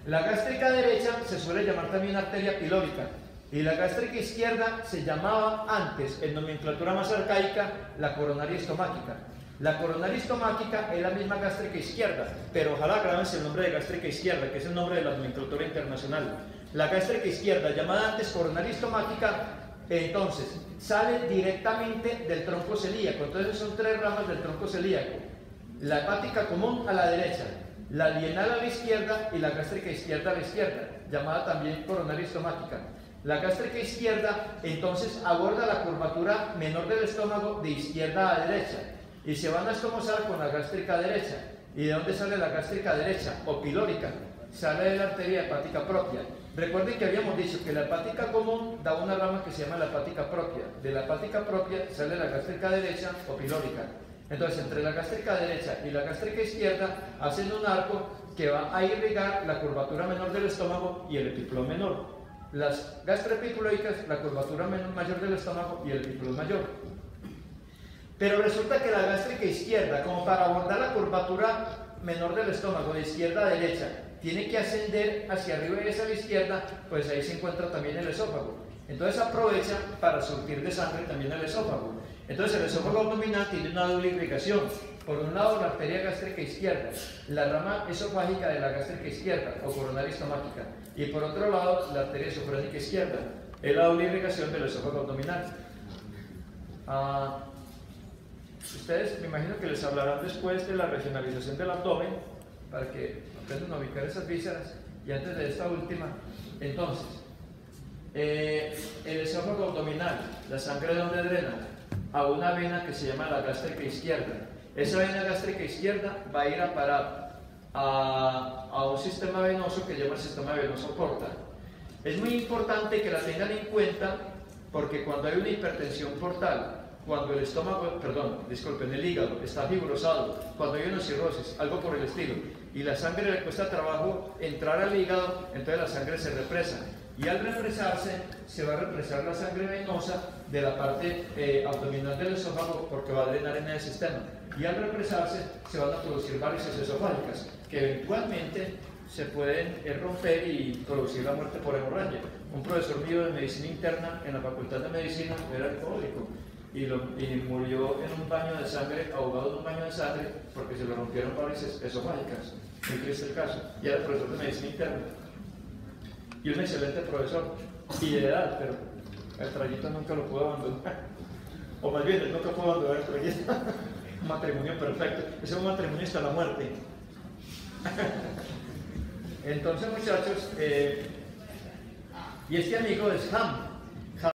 Speaker 1: La gástrica derecha se suele llamar también arteria pilórica y la gástrica izquierda se llamaba antes, en nomenclatura más arcaica, la coronaria estomáquica. La coronaria estomáquica es la misma gástrica izquierda, pero ojalá grábense el nombre de gástrica izquierda, que es el nombre de la nomenclatura internacional. La gástrica izquierda, llamada antes coronaria estomáquica, entonces sale directamente del tronco celíaco. Entonces son tres ramas del tronco celíaco: la hepática común a la derecha, la lienal a la izquierda y la gástrica izquierda a la izquierda, llamada también coronaria estomáquica. La gástrica izquierda entonces aborda la curvatura menor del estómago de izquierda a derecha y se van a estomosar con la gástrica derecha. ¿Y de dónde sale la gástrica derecha o pilórica? Sale de la arteria hepática propia. Recuerden que habíamos dicho que la hepática común da una rama que se llama la hepática propia. De la hepática propia sale la gástrica derecha o pilórica. Entonces, entre la gástrica derecha y la gástrica izquierda hacen un arco que va a irrigar la curvatura menor del estómago y el epiplón menor. Las gastroepicloicas, la curvatura mayor del estómago y el epiplón mayor. Pero resulta que la gástrica izquierda, como para abordar la curvatura menor del estómago de izquierda a derecha, tiene que ascender hacia arriba y hacia la izquierda, pues ahí se encuentra también el esófago. Entonces aprovecha para surtir de sangre también el esófago. Entonces el esófago abdominal tiene una doble irrigación. Por un lado la arteria gástrica izquierda, la rama esofágica de la gástrica izquierda o coronaria estomáquica, y por otro lado la arteria esofrénica izquierda, es la doble irrigación del esófago abdominal. Ustedes me imagino que les hablarán después de la regionalización del abdomen para que aprendan a ubicar esas vísceras. Y antes de esta última, entonces, el esófago abdominal, la sangre de donde drena a una vena que se llama la gástrica izquierda. Esa vena gástrica izquierda va a ir a parar a un sistema venoso que se llama el sistema venoso portal. Es muy importante que la tengan en cuenta porque cuando hay una hipertensión portal, cuando el estómago, disculpen, el hígado está fibrosado, cuando hay una cirrosis, algo por el estilo, y la sangre le cuesta trabajo entrar al hígado, entonces la sangre se represa. Y al represarse, se va a represar la sangre venosa de la parte abdominal del esófago porque va a drenar en el sistema. Y al represarse, se van a producir varices esofágicas que eventualmente se pueden romper y producir la muerte por hemorragia. Un profesor mío de medicina interna en la Facultad de Medicina era alcohólico y murió en un baño de sangre, ahogado en un baño de sangre porque se le rompieron varices esofágicas. Muy triste el caso. Y era profesor de medicina interna. Y un excelente profesor, y de edad, pero el trayito nunca lo pudo abandonar. O más bien, él nunca pudo abandonar el trayito. Un matrimonio perfecto. Ese es un matrimonio hasta la muerte. Entonces, muchachos, y este amigo es Ham.